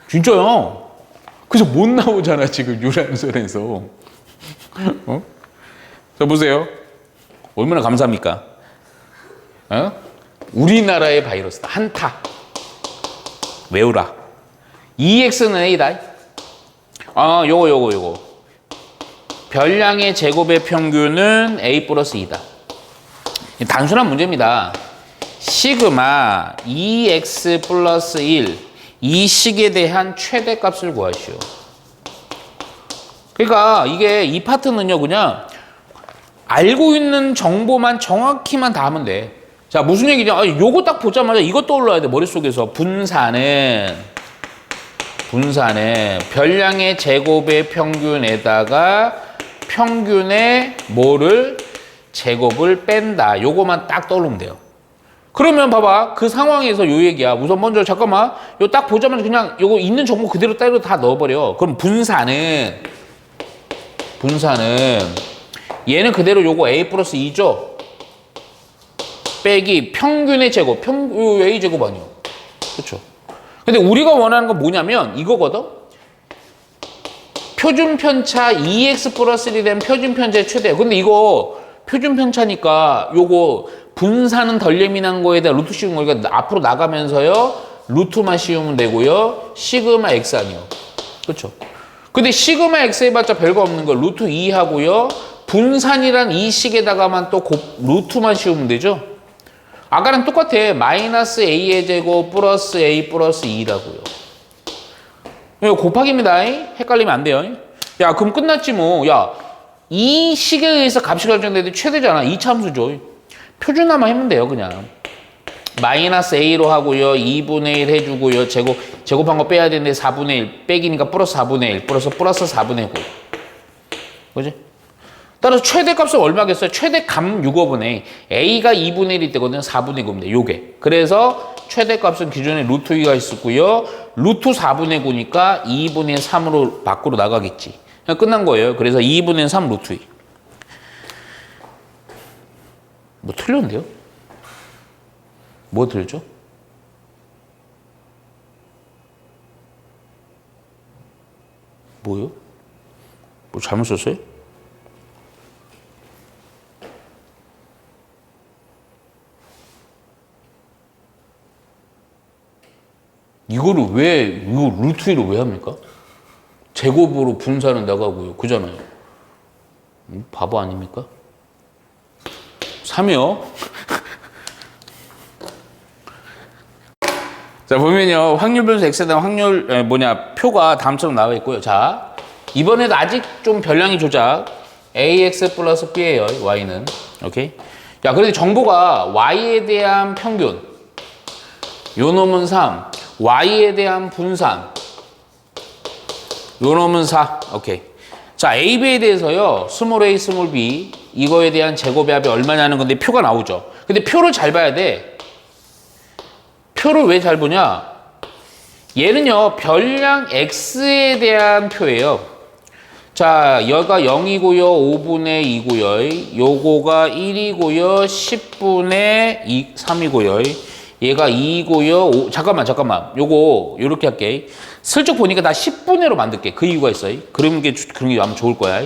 진짜요. 그래서 못 나오잖아, 지금 유람선에서. 어? 자, 보세요. 얼마나 감사합니까? 어? 우리나라의 바이러스다. 한타. 외우라. EX는 A다. 요거. 별량의 제곱의 평균은 A 플러스 2다. 단순한 문제입니다. 시그마 EX 플러스 1, 이 식에 대한 최대값을 구하시오. 그러니까 이게 이 파트는요, 그냥 알고 있는 정보만 정확히만 다 하면 돼. 자, 무슨 얘기냐? 요거 딱 보자마자 이것 떠올라야 돼, 머릿속에서. 분산은 별량의 제곱의 평균에다가 평균의 뭐를 제곱을 뺀다. 요거만 딱 떠오르면 돼요. 그러면 봐봐. 그 상황에서 요 얘기야. 우선 먼저 잠깐만. 요 딱 보자마자 그냥 요거 있는 정보 그대로 따로 다 넣어버려. 그럼 분산은 얘는 그대로 요거 A 플러스 2죠? 빼기 평균의 제곱. 요 A 제곱 아니요. 그렇죠? 근데 우리가 원하는 건 뭐냐면 이거거든? 표준 편차 2x 플러스 1이 된 표준 편차의 최대. 근데 이거 표준 편차니까 요거 분산은 덜 예민한 거에 대한 루트 씌운 거니까 앞으로 나가면서요. 루트만 씌우면 되고요. 시그마 x 아니요. 그렇죠? 근데 시그마 x 해봤자 별거 없는 거 루트 2 하고요. 분산이란 이 식에다가만 또 루트만 씌우면 되죠? 아까랑 똑같아. 마이너스 a의 제곱 플러스 a 플러스 2라고요. 이거 곱하기입니다. 헷갈리면 안 돼요. 야, 그럼 끝났지 뭐. 야, 이 식에 의해서 값이 결정되는데 최대잖아. 이 참수죠. 표준화만 하면 돼요, 그냥. 마이너스 a로 하고요. 2분의 1 해주고요. 제곱한 거 빼야 되는데 4분의 1 빼기니까 플러스 4분의 1 플러스 4분의 9. 그지? 따라서 최대값은 얼마겠어요? 최대값 6호분의 a가 2분의 1이 되거든요. 4분의 9입니다. 요게. 그래서 최대값은 기존에 루트 2가 있었고요. 루트 4분의 9니까 2분의 3으로 밖으로 나가겠지. 그냥 끝난 거예요. 그래서 2분의 3 루트 2. 뭐 틀렸는데요? 뭐 틀렸죠? 뭐요? 뭐 잘못 썼어요? 이거 루트 2를 왜 합니까? 제곱으로 분산은 나가고요. 그잖아요. 바보 아닙니까? 3이요. 자, 보면요. 확률 변수 X에 대한 확률, 표가 다음처럼 나와 있고요. 자, 이번에도 아직 좀 별량이 조작. AX 플러스 B예요. Y는. 오케이? 야, 그런데 정보가 Y에 대한 평균. 요 놈은 3. Y에 대한 분산. 요 놈은 4. 오케이. 자, A, B에 대해서요. 스몰 a, 스몰 b. 이거에 대한 제곱의 합이 얼마냐는 건데 표가 나오죠. 근데 표를 잘 봐야 돼. 표를 왜 잘 보냐? 얘는요. 별량 X에 대한 표예요. 자, 여기가 0이고요. 5분의 2고요. 요거가 1이고요. 10분의 3이고요. 얘가 2고요. 잠깐만. 요거 요렇게 할게. 슬쩍 보니까 다 10분의로 만들게. 그 이유가 있어요. 그런 게 하면 좋을 거야.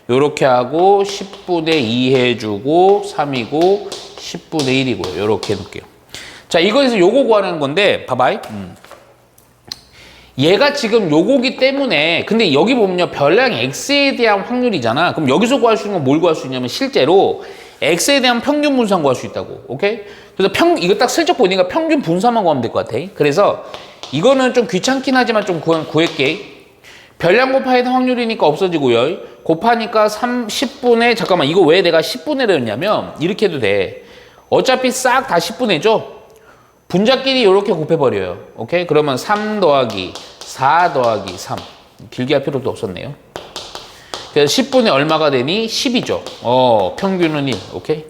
요렇게 하고 10분의 2 해주고 3이고 10분의 1이고요. 요렇게 해놓을게요. 자, 이거에서 요거 구하는 건데 봐봐. 얘가 지금 요거기 때문에 근데 여기 보면요. 별량 X에 대한 확률이잖아. 그럼 여기서 구할 수 있는 건 뭘 구할 수 있냐면 실제로 X에 대한 평균 분산 구할 수 있다고. 오케이? 그래서 이거 딱 슬쩍 보니까 평균 분산만 구하면 될 것 같아. 그래서 이거는 좀 귀찮긴 하지만 좀 구할게. 별량 곱하기 확률이니까 없어지고요. 곱하니까 10분의 잠깐만 이거 왜 내가 10분의를 했냐면 이렇게 해도 돼. 어차피 싹 다 10분의죠. 분자끼리 이렇게 곱해버려요. 오케이? 그러면 3 더하기 4 더하기 3. 길게 할 필요도 없었네요. 그래서 10분의 얼마가 되니? 10이죠. 평균은 1. 오케이?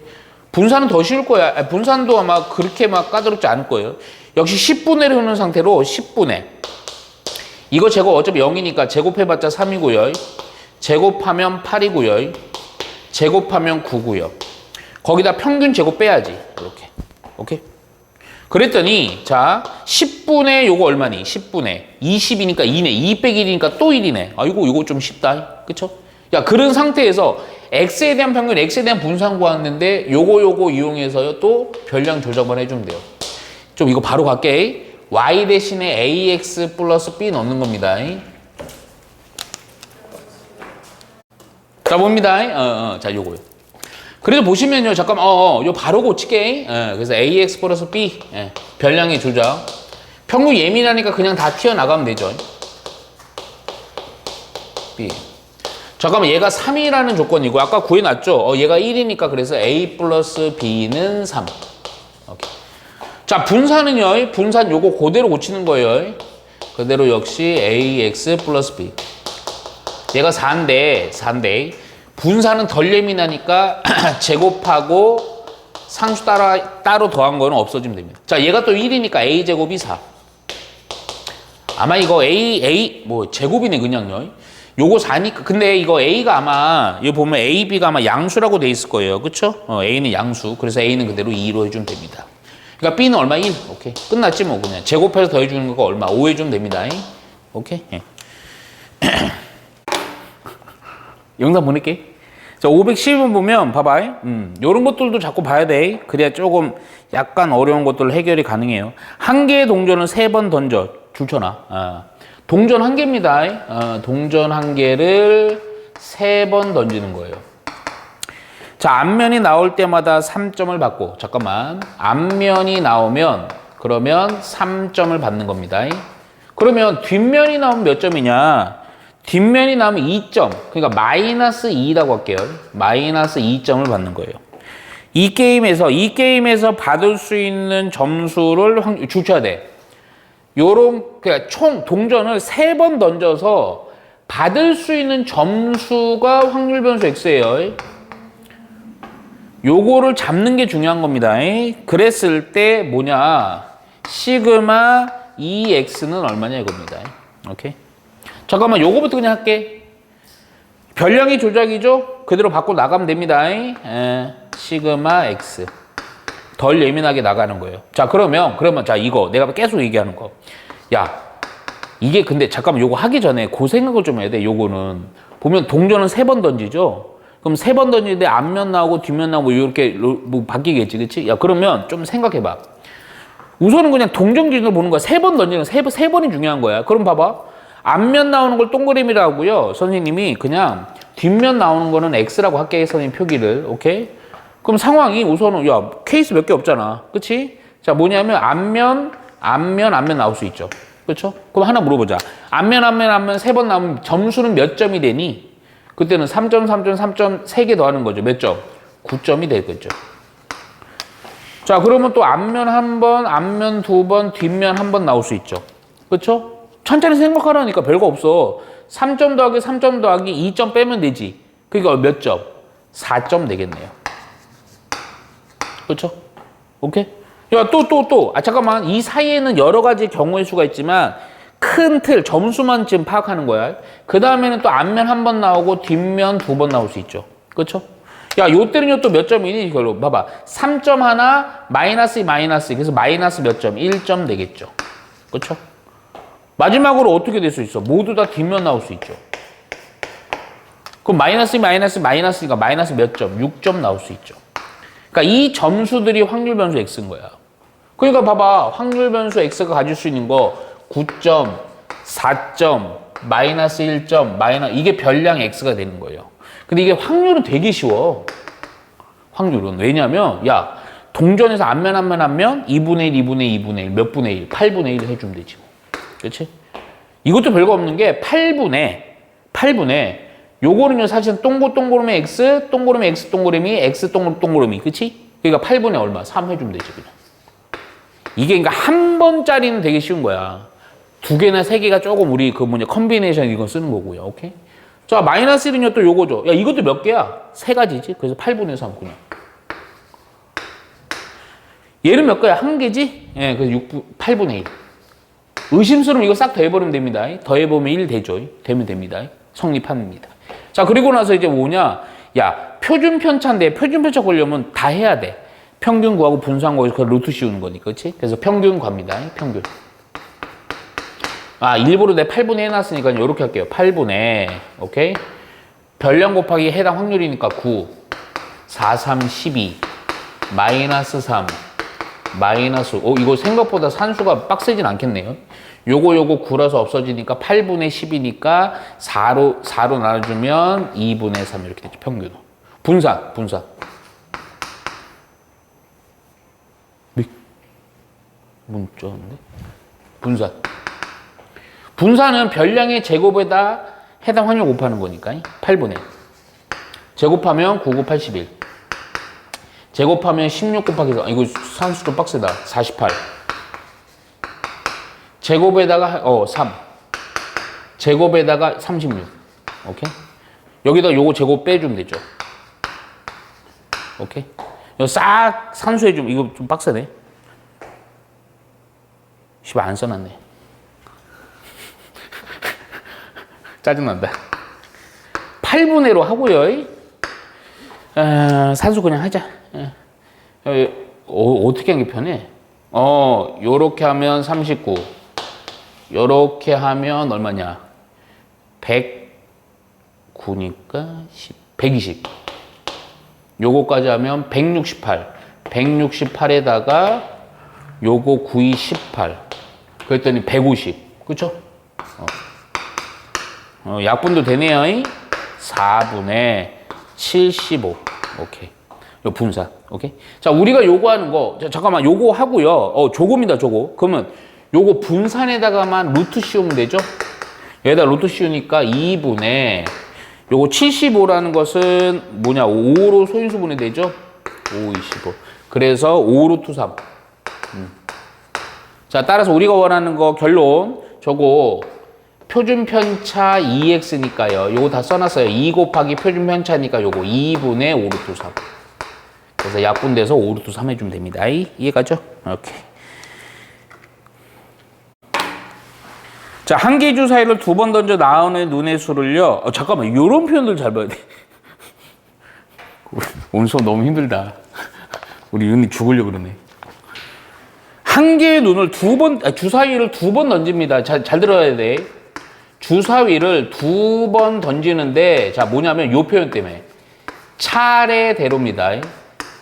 분산은 더 쉬울 거야. 분산도 아마 그렇게 막 까다롭지 않을 거예요. 역시 10분의를 흐는 상태로 10분의. 이거 제곱 어차피 0이니까 제곱해봤자 3이고요. 제곱하면 8이고요. 제곱하면 9고요. 거기다 평균 제곱 빼야지. 이렇게. 오케이? 그랬더니 자 10분의 요거 얼마니? 10분의 20이니까 2네. 2 빼기 1이니까 또 1이네. 아이고 이거 좀 쉽다. 그쵸? 야 그런 상태에서 x에 대한 평균, x에 대한 분산 구하는데 요거 이용해서요 또 별량 조작만 해주면 돼요. 좀 이거 바로 갈게. y 대신에 ax 플러스 b 넣는 겁니다. 자 봅니다. 자 요거요. 그래서 보시면요 잠깐만 요 바로 고칠게. 그래서 ax 플러스 b 별량의 조작. 평균 예민하니까 그냥 다 튀어나가면 되죠. b. 잠깐만 얘가 3이라는 조건이고 아까 구해놨죠. 얘가 1이니까 그래서 a 플러스 b는 3. 오케이. 자 분산은요. 분산 요거 그대로 고치는 거예요. 그대로 역시 ax 플러스 b. 얘가 4인데 분산은 덜 예민하니까 제곱하고 상수 따로 더한 거는 없어지면 됩니다. 자 얘가 또 1이니까 a제곱이 4. 아마 이거 뭐 제곱이네 그냥요. 요거 4니까 근데 이거 a가 아마 여기 보면 a, b가 아마 양수라고 돼 있을 거예요. 그쵸? a는 양수. 그래서 a는 그대로 2로 해주면 됩니다. 그러니까 b는 얼마? 1. 오케이. 끝났지 뭐 그냥. 제곱해서 더해주는 거가 얼마? 5 해주면 됩니다. 오케이. 영상 보낼게. 자, 512번 보면 봐봐. 요런 것들도 자꾸 봐야 돼. 그래야 조금 약간 어려운 것들 해결이 가능해요. 한 개의 동전을 3번 던져. 줄쳐놔. 동전 한 개입니다. 동전 한 개를 3번 던지는 거예요. 자, 앞면이 나올 때마다 3점을 받고, 잠깐만. 앞면이 나오면, 그러면 3점을 받는 겁니다. 그러면 뒷면이 나오면 몇 점이냐? 뒷면이 나오면 2점. 그러니까 마이너스 2라고 할게요. 마이너스 2점을 받는 거예요. 이 게임에서 받을 수 있는 점수를 줄쳐야 돼. 그러니까 총 동전을 3번 던져서 받을 수 있는 점수가 확률 변수 x예요. 요거를 잡는 게 중요한 겁니다. 그랬을 때 뭐냐? 시그마 2x는 얼마냐 이겁니다. 오케이. 잠깐만 요거부터 그냥 할게. 별량이 조작이죠? 그대로 바꿔 나가면 됩니다. 시그마 x. 덜 예민하게 나가는 거예요. 자, 그러면 자, 이거 내가 계속 얘기하는 거. 야, 이게 근데 잠깐만 요거 하기 전에 그 생각을 좀 해야 돼. 요거는 보면 동전은 3번 던지죠? 그럼 3번 던지는데 앞면 나오고 뒷면 나오고 이렇게 뭐 바뀌겠지, 그치? 야, 그러면 좀 생각해봐. 우선은 그냥 동전 기준으로 보는 거야. 3번 던지는 세 번이 중요한 거야. 그럼 봐봐. 앞면 나오는 걸 동그라미라고요. 선생님이 그냥 뒷면 나오는 거는 X라고 할게. 선생님 표기를. 오케이? 그럼 상황이 우선은 야 케이스 몇 개 없잖아. 그치? 자 뭐냐면 앞면 나올 수 있죠. 그렇죠? 그럼 하나 물어보자. 앞면 3번 나오면 점수는 몇 점이 되니? 그때는 3점 3개 더하는 거죠. 몇 점? 9점이 되겠죠. 자 그러면 또 앞면 1번, 앞면 2번, 뒷면 1번 나올 수 있죠. 그렇죠? 천천히 생각하라니까 별거 없어. 3점 더하기 3점 더하기 2점 빼면 되지. 그러니까 몇 점? 4점 되겠네요. 그렇죠? 오케이? 야, 잠깐만. 이 사이에는 여러 가지 경우의 수가 있지만 큰 틀, 점수만 지금 파악하는 거야. 그 다음에는 또 앞면 1번 나오고 뒷면 2번 나올 수 있죠. 그렇죠? 야, 요때는요 또 몇 점이니? 이걸로 봐봐. 3점 하나, 마이너스 2, 마이너스 2. 그래서 마이너스 몇 점? 1점 되겠죠. 그렇죠? 마지막으로 어떻게 될 수 있어? 모두 다 뒷면 나올 수 있죠. 그럼 마이너스 2, 마이너스니까 마이너스 몇 점? 6점 나올 수 있죠. 그러니까 이 점수들이 확률 변수 x인 거야. 그러니까 봐봐. 확률 변수 x가 가질 수 있는 거 9점, 4점, 마이너스 1점, 이게 별량 x가 되는 거예요. 근데 이게 확률은 되게 쉬워. 확률은. 왜냐면 야 동전에서 앞면 2분의 1, 2분의 1, 몇 분의 1, 8분의 1 해주면 되지. 그렇지? 이것도 별거 없는 게 8분의 요거는요 사실은 동그라미 x, 동그라미 x, 동그라미 그치? 그러니까 8분의 얼마? 3 해주면 되지 그냥. 이게 그러니까 한 번짜리는 되게 쉬운 거야. 2개나 3개가 조금 우리 컨비네이션 이거 쓰는 거고요. 오케이? 자 마이너스 1은요 또 요거죠. 야 이것도 몇 개야? 3가지지. 그래서 8분의 3 그냥. 얘는 몇 개야? 1개지? 예, 그래서 8분의 1. 의심스러우면 이거 싹 더해버리면 됩니다. 더해보면 1 되죠. 되면 됩니다. 성립합니다. 자, 그리고 나서 이제 뭐냐? 야, 표준 편차인데 표준 편차 걸려면 다 해야 돼. 평균 구하고 분산 구해서 그 루트 씌우는 거니까, 그렇지? 그래서 평균 구합니다. 평균. 아, 일부러 내 8분의 해놨으니까 이렇게 할게요. 8분의, 오케이? 별량 곱하기 해당 확률이니까 9, 4, 3, 12, 마이너스 3, 마이너스 5. 이거 생각보다 산수가 빡세진 않겠네요. 요거 9라서 없어지니까 8분의 10이니까 4로 나눠주면 2분의 3 이렇게 되죠. 평균. 분산. 문자인데? 분산은 별량의 제곱에다 해당 확률 곱하는 거니까 8분의 제곱하면 9, 9, 81 제곱하면 16 곱하기 4. 이거 산수 좀 빡세다. 48 제곱에다가 3 제곱에다가 36. 오케이? 여기다 요거 제곱 빼주면 되죠. 오케이? 이거 싹 산수해주면 이거 좀 빡세네. 씨발 안 써놨네. 짜증난다. 8분의로 하고요. 산수 그냥 하자. 어떻게 하는 게 편해? 요렇게 하면 39. 요렇게 하면 얼마냐? 109니까 120. 요거까지 하면 168. 168에다가 요거 9, 2, 18. 그랬더니 150. 그쵸? 약분도 되네요. 4분의 75. 오케이. 요 분산. 오케이. 자, 우리가 요거 하는 거. 자, 잠깐만. 요거 하고요. 조금이다, 저거. 그러면 요거 분산에다가만 루트 씌우면 되죠? 여기다 루트 씌우니까 2분의 요거 75라는 것은 뭐냐? 5로 소인수분해 되죠? 5, 25. 그래서 5루트 3. 자, 따라서 우리가 원하는 거 결론. 저거 표준 편차 2x니까요. 요거 다 써놨어요. 2 곱하기 표준 편차니까 요거 2분의 5루트 3. 그래서 약분돼서 5루트 3 해주면 됩니다. 이해가죠? 오케이. 자, 한 개 주사위를 2번 던져 나오는 눈의 수를요. 잠깐만, 요런 표현들 잘 봐야 돼. 오늘 수업 너무 힘들다. 우리 윤이 죽으려고 그러네. 한 개의 눈을 주사위를 2번 던집니다. 잘 들어야 돼. 주사위를 2번 던지는데, 자, 뭐냐면 요 표현 때문에. 차례대로입니다.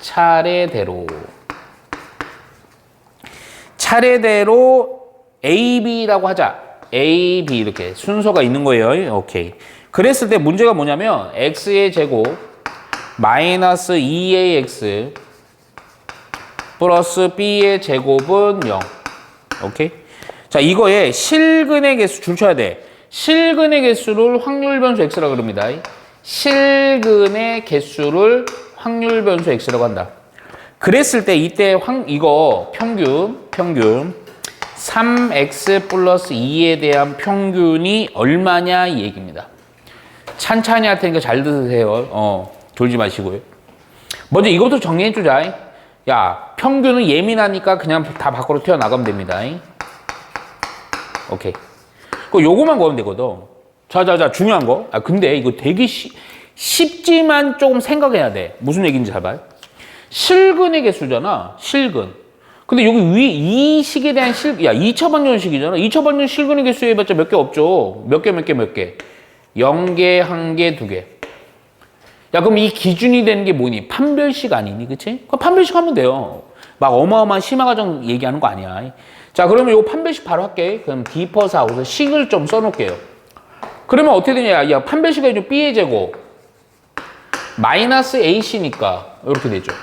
차례대로. 차례대로 A, B라고 하자. A, B 이렇게 순서가 있는 거예요. 오케이. 그랬을 때 문제가 뭐냐면 X의 제곱 마이너스 2AX 플러스 B의 제곱은 0. 오케이. 자, 이거에 실근의 개수 줄 쳐야 돼. 실근의 개수를 확률 변수 X라고 그럽니다. 실근의 개수를 확률 변수 X라고 한다. 그랬을 때 이때 이거 평균 3x 플러스 2에 대한 평균이 얼마냐 이 얘기입니다. 찬찬히 할 테니까 잘 들으세요. 졸지 마시고요. 먼저 이것도 정리해주자. 야, 평균은 예민하니까 그냥 다 밖으로 튀어나가면 됩니다. 오케이. 요거만 구하면 되거든. 자, 중요한 거. 근데 이거 되게 쉽지만 조금 생각해야 돼. 무슨 얘기인지 잘 봐요. 실근의 개수잖아. 실근. 근데 여기 이 식에 대한 2차 방정식이잖아. 2차 방정 실근의 개수 해봤자 몇 개 없죠. 몇 개. 0개, 1개, 2개. 야, 그럼 이 기준이 되는 게 뭐니? 판별식 아니니? 그치? 그럼 판별식 하면 돼요. 막 어마어마한 심화 과정 얘기하는 거 아니야. 자, 그러면 요 판별식 바로 할게. 그럼 D 퍼스 하고서 식을 좀 써놓을게요. 그러면 어떻게 되냐? 야, 판별식이 아니죠. B의 제곱. 마이너스 AC니까. 이렇게 되죠.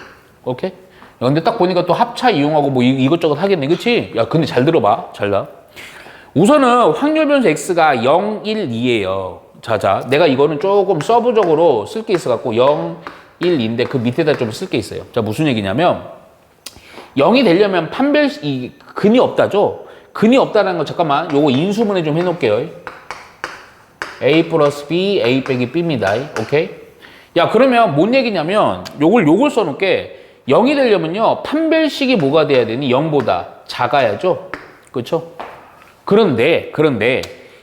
오케이? 야, 근데 딱 보니까 또 합차 이용하고 뭐 이것저것 하겠네. 그치? 야, 근데 잘 들어봐. 우선은 확률 변수 X가 0, 1, 2예요. 자, 내가 이거는 조금 서브적으로 쓸 게 있어갖고 0, 1, 2인데 그 밑에다 좀 쓸 게 있어요. 자, 무슨 얘기냐면 0이 되려면 근이 없다죠? 근이 없다는 거 잠깐만 요거 인수분해 좀 해놓을게요. A 플러스 B, A 빼기 B입니다. 오케이? 야, 그러면 뭔 얘기냐면 요걸 써놓을게. 0이 되려면요 판별식이 뭐가 돼야 되니? 0보다 작아야죠. 그렇죠? 그런데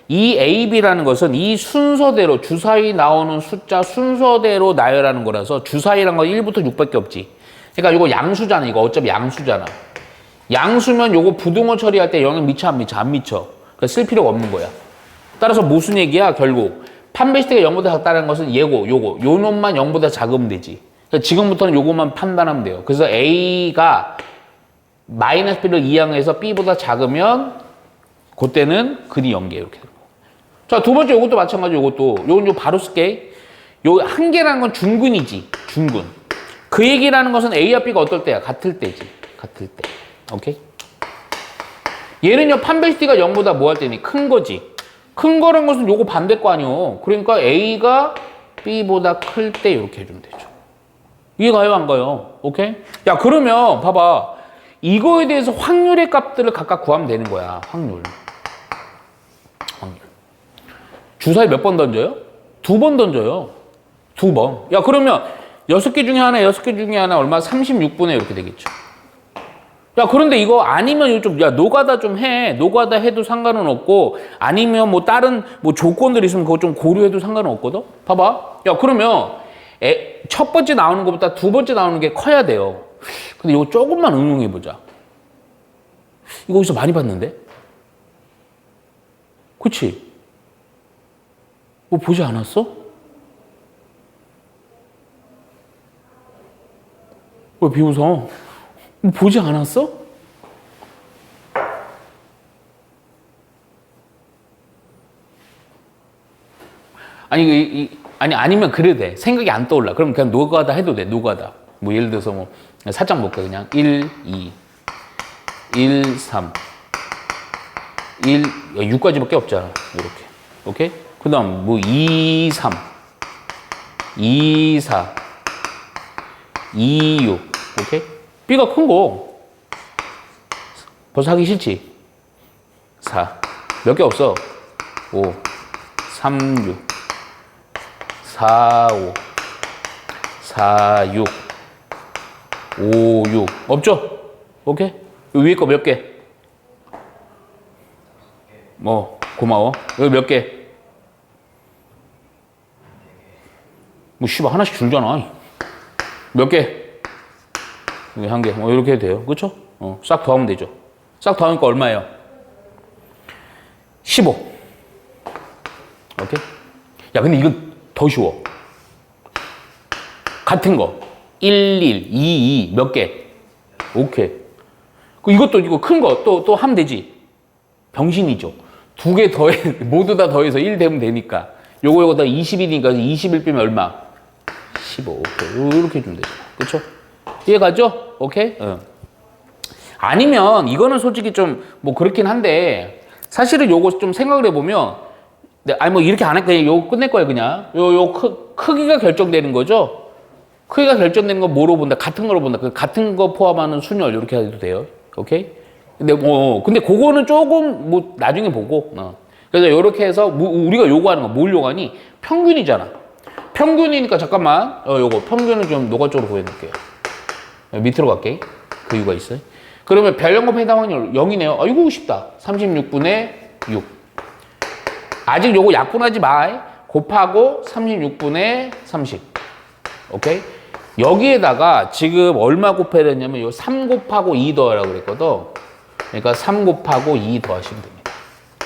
이 A, B라는 것은 이 순서대로 주사위 나오는 숫자 순서대로 나열하는 거라서 주사위란 건 1부터 6밖에 없지. 그러니까 이거 양수잖아. 이거 어차피 양수잖아. 양수면 요거 부등호 처리할 때 영향 미쳐 안 미쳐? 안 미쳐. 그러니까 쓸 필요가 없는 거야. 따라서 무슨 얘기야? 결국 판별시대가 0보다 작다는 것은 얘고 요거 요 놈만 0보다 작으면 되지. 그러니까 지금부터는 요것만 판단하면 돼요. 그래서 A가 마이너스 B를 이항해서 B보다 작으면 그때는 근이 0개 이렇게. 자, 두 번째 요것도 마찬가지로 요것도 요건 요 바로 쓸게. 요 한계라는 건 중근이지. 중근. 그 얘기라는 것은 A와 B가 어떨 때야? 같을 때지. 같을 때. 오케이? 얘는요 판별시티가 0보다 뭐 할 때니? 큰 거지. 큰 거란 것은 요거 반대 거 아니요. 그러니까 A가 B보다 클 때 이렇게 해주면 되죠. 이해 가요 안 가요? 오케이? 야 그러면 봐봐. 이거에 대해서 확률의 값들을 각각 구하면 되는 거야. 확률. 주사위 몇 번 던져요? 2번 던져요. 2번. 야 그러면 6개 중에 하나, 6개 중에 하나 얼마? 36분의 이렇게 되겠죠. 야 그런데 이거 아니면 이거 좀, 야 노가다 좀 해. 노가다 해도 상관은 없고 아니면 뭐 다른 뭐 조건들이 있으면 그거 좀 고려해도 상관은 없거든. 봐봐. 야 그러면 첫 번째 나오는 것보다 두 번째 나오는 게 커야 돼요. 근데 이거 조금만 응용해 보자. 이거 어디서 많이 봤는데? 그치? 뭐 보지 않았어? 왜 비웃어? 뭐 보지 않았어? 아니, 아니면 그래도 돼. 생각이 안 떠올라. 그럼 그냥 노가다 해도 돼. 노가다. 뭐 예를 들어서 뭐 살짝 볼까 그냥 1, 2, 1, 3, 1, 6까지밖에 없잖아. 이렇게. 오케이? 그 다음 뭐 2, 3, 2, 4, 2, 6. 오케이? B가 큰 거. 벌써 하기 싫지? 4. 몇 개 없어? 5, 3, 6, 4, 5, 4, 6, 5, 6. 없죠? 오케이? 위에 거 몇 개? 뭐, 고마워. 여기 몇 개? 뭐, 씨발, 하나씩 줄잖아. 몇 개? 여기 한 개. 이렇게 해도 돼요. 그쵸? 싹 더하면 되죠. 싹 더하니까 얼마예요? 15. 오케이? 야, 근데 이건 더 쉬워. 같은 거. 1, 1, 2, 2. 몇 개? 오케이. 이것도 이거 큰 거 또 하면 되지. 병신이죠. 두 개 더해, 모두 다 더해서 1 되면 되니까. 요거 다 20이니까 21 빼면 얼마? 15. 오케이. 이렇게 해주면 되죠. 그쵸? 이해 가죠? 오케이? 아니면 이거는 솔직히 좀 뭐 그렇긴 한데 사실은 요거 좀 생각을 해보면 아니 뭐 이렇게 안 할거예요. 요거 끝낼 거예요 그냥. 요 크기가 결정되는 거죠. 크기가 결정되는 거 뭐로 본다? 같은 거로 본다. 그 같은 거 포함하는 순열 이렇게 해도 돼요. 오케이? 근데 그거는 조금 뭐 나중에 보고. 그래서 요렇게 해서 우리가 요구하는 거 뭘 요구하니? 평균이잖아. 평균이니까 잠깐만. 요거 평균을 좀 노골적으로 보여드릴게요. 밑으로 갈게. 그 이유가 있어요. 그러면 별연급 해당 확률 0이네요. 아이고 쉽다. 36분의 6. 아직 요거 약분하지 마. 곱하고 36분의 30. 오케이? 여기에다가 지금 얼마 곱해야 되냐면 요 3 곱하고 2 더하라고 그랬거든. 그러니까 3 곱하고 2 더하시면 됩니다.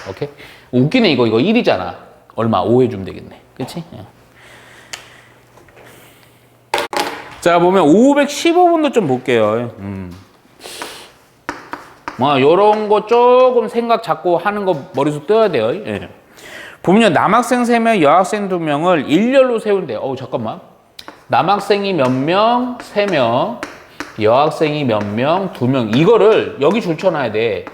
오케이? 웃기네 이거 1이잖아. 얼마? 5 해주면 되겠네. 그치? 자 보면 515분도 좀 볼게요. 뭐 요런 거 조금 생각 잡고 하는 거 머릿속 떠야 돼요. 예. 보면 남학생 3명, 여학생 2명을 일렬로 세운대요. 잠깐만. 남학생이 몇 명? 3명. 여학생이 몇 명? 2명. 이거를 여기 줄쳐놔야 돼.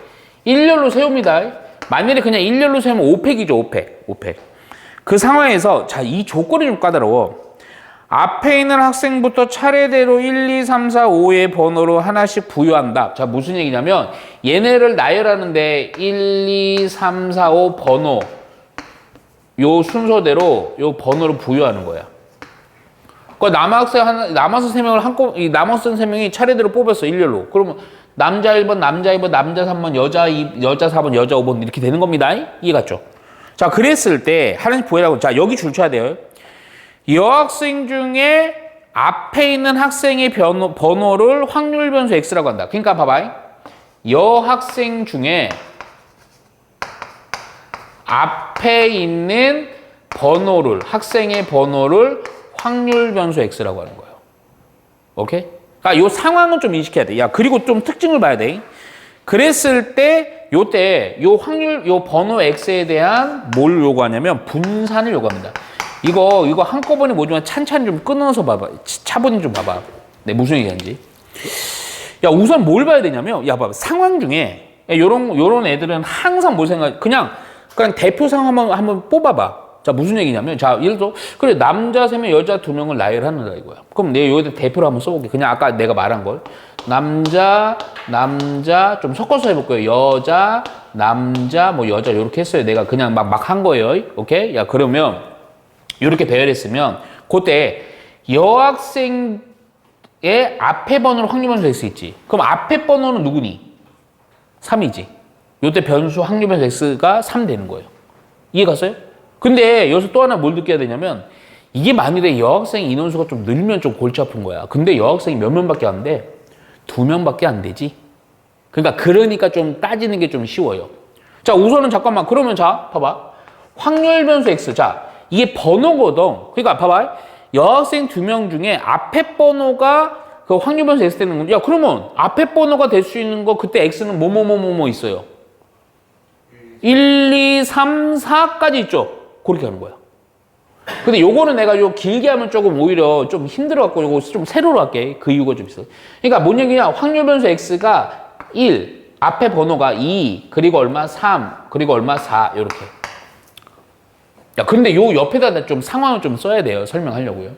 일렬로 세웁니다. 만일에 그냥 일렬로 세우면 5팩이죠. 5팩. 그 상황에서 자, 이 조건이 좀 까다로워. 앞에 있는 학생부터 차례대로 1, 2, 3, 4, 5의 번호로 하나씩 부여한다. 자, 무슨 얘기냐면 얘네를 나열하는데 1, 2, 3, 4, 5 번호 요 순서대로 요 번호를 부여하는 거야. 그러니까 남학생 3명을 남학생 3명이 차례대로 뽑았어. 일렬로. 그러면 남자 1번, 남자 2번, 남자 3번, 여자 4번, 여자 5번 이렇게 되는 겁니다. 이해 갔죠? 자, 그랬을 때 하나씩 부여하고 자, 여기 줄 쳐야 돼요. 여학생 중에 앞에 있는 학생의 번호를 확률 변수 x라고 한다. 그러니까 봐봐. 여학생 중에 앞에 있는 학생의 번호를 확률 변수 x라고 하는 거예요. 오케이? 그러니까 요 상황은 좀 인식해야 돼. 야, 그리고 좀 특징을 봐야 돼. 그랬을 때, 요 번호 x에 대한 뭘 요구하냐면 분산을 요구합니다. 이거 한꺼번에 뭐지만 찬찬히 좀 끊어서 봐봐. 차분히 좀 봐봐. 네, 무슨 얘기하는지. 야, 우선 뭘 봐야 되냐면, 야, 봐봐. 상황 중에, 요런 애들은 항상 뭘 그냥 대표 상황 한번 뽑아봐. 자, 무슨 얘기냐면, 자, 예를 들어, 그래, 남자 3명, 여자 2명을 나열을 한다, 이거야. 그럼 내가 여기다 대표로 한번 써볼게. 그냥 아까 내가 말한 걸. 남자, 좀 섞어서 해볼 거예요. 여자, 남자, 뭐 여자, 요렇게 했어요. 내가 그냥 막 한 거예요. 오케이? 야, 그러면, 요렇게 배열했으면, 그때 여학생의 앞에 번호를 확률 변수 x 있지. 그럼 앞에 번호는 누구니? 3이지. 요때 변수 확률 변수 x가 3 되는 거예요. 이해 갔어요? 근데 여기서 또 하나 뭘 느껴야 되냐면 이게 만일에 여학생 인원수가 좀 늘면 좀 골치 아픈 거야. 근데 여학생이 몇 명밖에 안 돼? 2명밖에 안 되지. 그러니까 좀 따지는 게 좀 쉬워요. 자, 우선은 잠깐만. 그러면 자, 봐봐. 확률 변수 x. 자, 이게 번호거든. 그러니까 봐봐. 여학생 2명 중에 앞에 번호가 그 확률 변수 x 되는 거. 야, 그러면 앞에 번호가 될 수 있는 거 그때 x는 뭐뭐 있어요. 1, 2, 3, 4까지 있죠. 그렇게 하는 거야. 근데 요거는 내가 요 길게 하면 조금 오히려 좀 힘들어갖고 요거 좀 세로로 할게. 그 이유가 좀 있어. 그러니까 뭔 얘기냐. 확률 변수 x가 1, 앞에 번호가 2, 그리고 얼마 3, 그리고 얼마 4 요렇게. 야, 근데 요 옆에다 좀 상황을 좀 써야 돼요. 설명하려고요.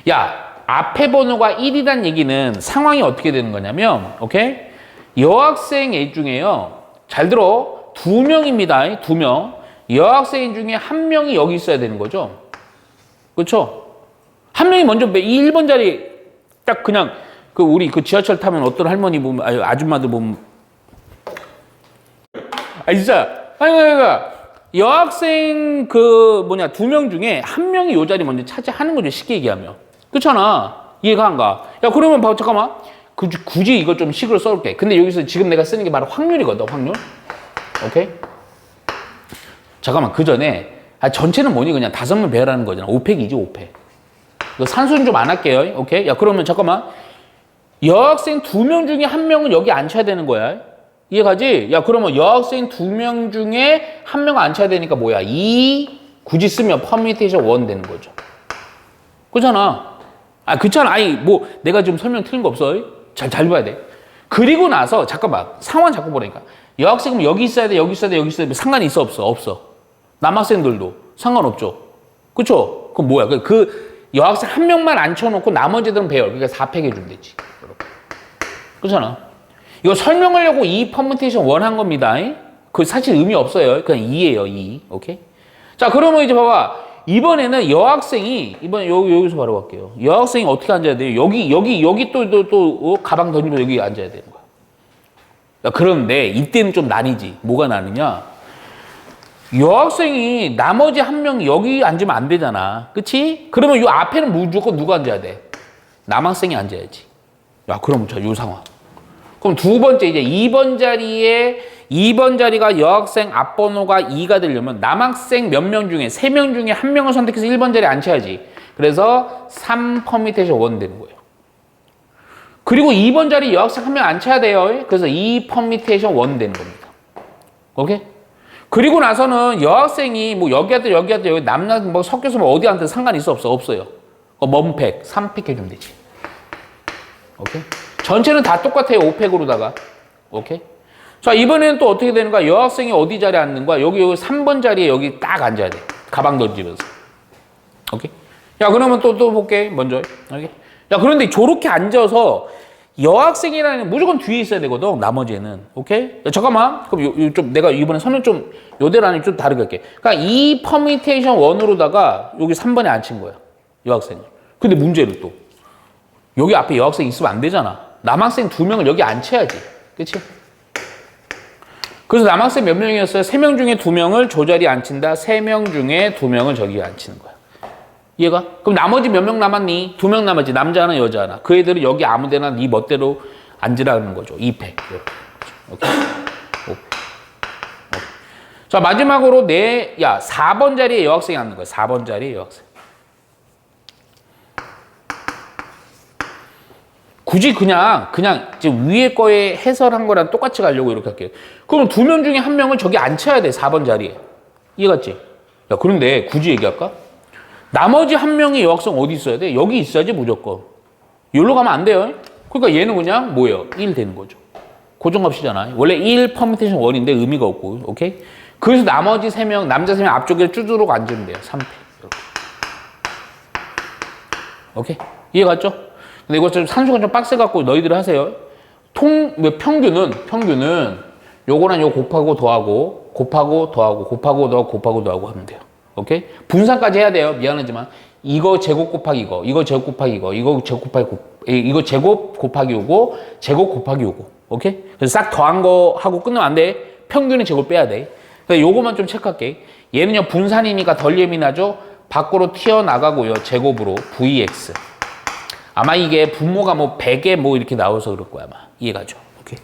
야, 앞에 번호가 1이란 얘기는 상황이 어떻게 되는 거냐면, 오케이? 여학생 애 중에요. 잘 들어. 2명입니다. 2명. 여학생 중에 1명이 여기 있어야 되는 거죠. 그렇죠? 1명이 먼저 1번 자리 딱 그냥 우리 지하철 타면 어떤 할머니 보면 아줌마들 보면 진짜 그러니까 여학생 2명 중에 1명이 요 자리 먼저 차지하는 거죠. 쉽게 얘기하면. 그렇잖아. 이해가 안 가. 야, 그러면 잠깐만. 굳이 이거 좀 식으로 써볼게. 근데 여기서 지금 내가 쓰는 게 바로 확률이거든. 확률. 오케이? 잠깐만, 그 전에, 전체는 뭐니? 그냥 5명 배열하는 거잖아. 5팩이지, 5팩. 이거 산수는 좀 안 할게요. 오케이? 야, 그러면 잠깐만. 여학생 2명 중에 1명은 여기 앉혀야 되는 거야. 이해가지? 야, 그러면 여학생 2명 중에 1명 앉혀야 되니까 뭐야? 2, 굳이 쓰면 퍼뮤테이션 1 되는 거죠. 그렇잖아. 그렇잖아. 내가 지금 설명 틀린 거 없어. 잘 봐야 돼. 그리고 나서, 잠깐만. 상황 자꾸 보라니까. 여학생은 여기 있어야 돼, 여기 있어야 돼, 여기 있어야 돼. 상관이 있어, 없어? 없어. 남학생들도 상관없죠. 그쵸? 그럼 뭐야? 여학생 1명만 앉혀놓고 나머지들은 배열. 그러니까 4팩 해주면 되지. 이렇게. 그렇잖아. 이거 설명하려고 이 퍼뮤테이션 1 한 겁니다. 사실 의미 없어요. 그냥 2예요, 2. 오케이? 자, 그러면 이제 봐봐. 이번에는 여학생이, 여기서 바로 갈게요. 여학생이 어떻게 앉아야 돼요? 여기 또 가방 던지면 여기 앉아야 되는 거야. 야, 그런데 이때는 좀 나뉘지. 뭐가 나뉘냐? 여학생이 나머지 1명이 여기 앉으면 안 되잖아. 그치? 그러면 요 앞에는 무조건 누가 앉아야 돼? 남학생이 앉아야지. 야, 그럼 요 상황. 그럼 두 번째 이제 2번 자리가 여학생 앞번호가 2가 되려면 남학생 몇 명 중에 3명 중에 1명을 선택해서 1번 자리에 앉혀야지. 그래서 3 퍼뮤테이션 1 되는 거예요. 그리고 2번 자리 여학생 1명 앉혀야 돼요. 그래서 2 퍼뮤테이션 1 되는 겁니다. 오케이? 그리고 나서는 여학생이 여기 앉다 여기 남남 섞여서 어디 앉든 상관이 있어 없어요. 먼팩 3팩 해주면 되지. 오케이? 전체는 다 똑같아요. 5팩으로다가. 오케이? 자, 이번에는 또 어떻게 되는가? 여학생이 어디 자리에 앉는 거야? 여기 3번 자리에 여기 딱 앉아야 돼. 가방 던지면서. 오케이? 야, 그러면 또 볼게. 먼저. 오케이? 야, 그런데 저렇게 앉아서 여학생이라는 무조건 뒤에 있어야 되거든. 나머지는. 오케이? 야, 잠깐만. 그럼 좀 내가 이번에 설명 좀 요대로 하는 좀 다르게 할게. 그러니까 이 퍼뮤테이션 1으로다가 여기 3번에 앉힌 거야. 여학생을. 근데 문제는 또 여기 앞에 여학생 있으면 안 되잖아. 남학생 2명을 여기 앉혀야지. 그치? 그래서 남학생 몇 명이었어요? 3명 중에 2명을 저 자리에 앉힌다. 3명 중에 2명을 저기 앉히는 거야. 이해가? 그럼 나머지 몇 명 남았니? 2명 남았지. 남자 하나, 여자 하나. 그 애들은 여기 아무 데나 네 멋대로 앉으라는 거죠. 2패. 이렇게. 오케이. 오케이. 자, 마지막으로 4번 자리에 여학생이 앉는 거야. 4번 자리에 여학생. 굳이 그냥 이제 위에 거에 해설한 거랑 똑같이 가려고 이렇게 할게요. 그럼 2명 중에 1명을 저기 앉혀야 돼. 4번 자리에. 이해갔지? 야, 그런데 굳이 얘기할까? 나머지 1명의 여학생 어디 있어야 돼? 여기 있어야지 무조건. 여기로 가면 안 돼요. 그러니까 얘는 그냥 뭐예요? 1 되는 거죠. 고정값이잖아. 원래 1 퍼미테이션 1인데 의미가 없고. 오케이? 그래서 나머지 3명, 남자 3명 앞쪽에 쭈쭈룩 앉으면 돼요. 3패. 이렇게. 오케이? 이해갔죠? 근데 이거 좀 산수가 좀 빡세갖고 너희들 하세요. 평균은 요거랑 요 곱하고 더하고 하면 돼요. 오케이? 분산까지 해야 돼요. 미안하지만. 이거 제곱 곱하기 이거 제곱 곱하기 이거 제곱 곱하기 요거, 제곱 곱하기 요거. 오케이? 그래서 싹 더한 거 하고 끝나면 안 돼. 평균의 제곱 빼야 돼. 그래서 요거만 좀 체크할게. 얘는요, 분산이니까 덜 예민하죠? 밖으로 튀어나가고요. 제곱으로 VX. 아마 이게 분모가 뭐 100에 뭐 이렇게 나와서 그럴 거야, 아마. 이해가죠? 오케이.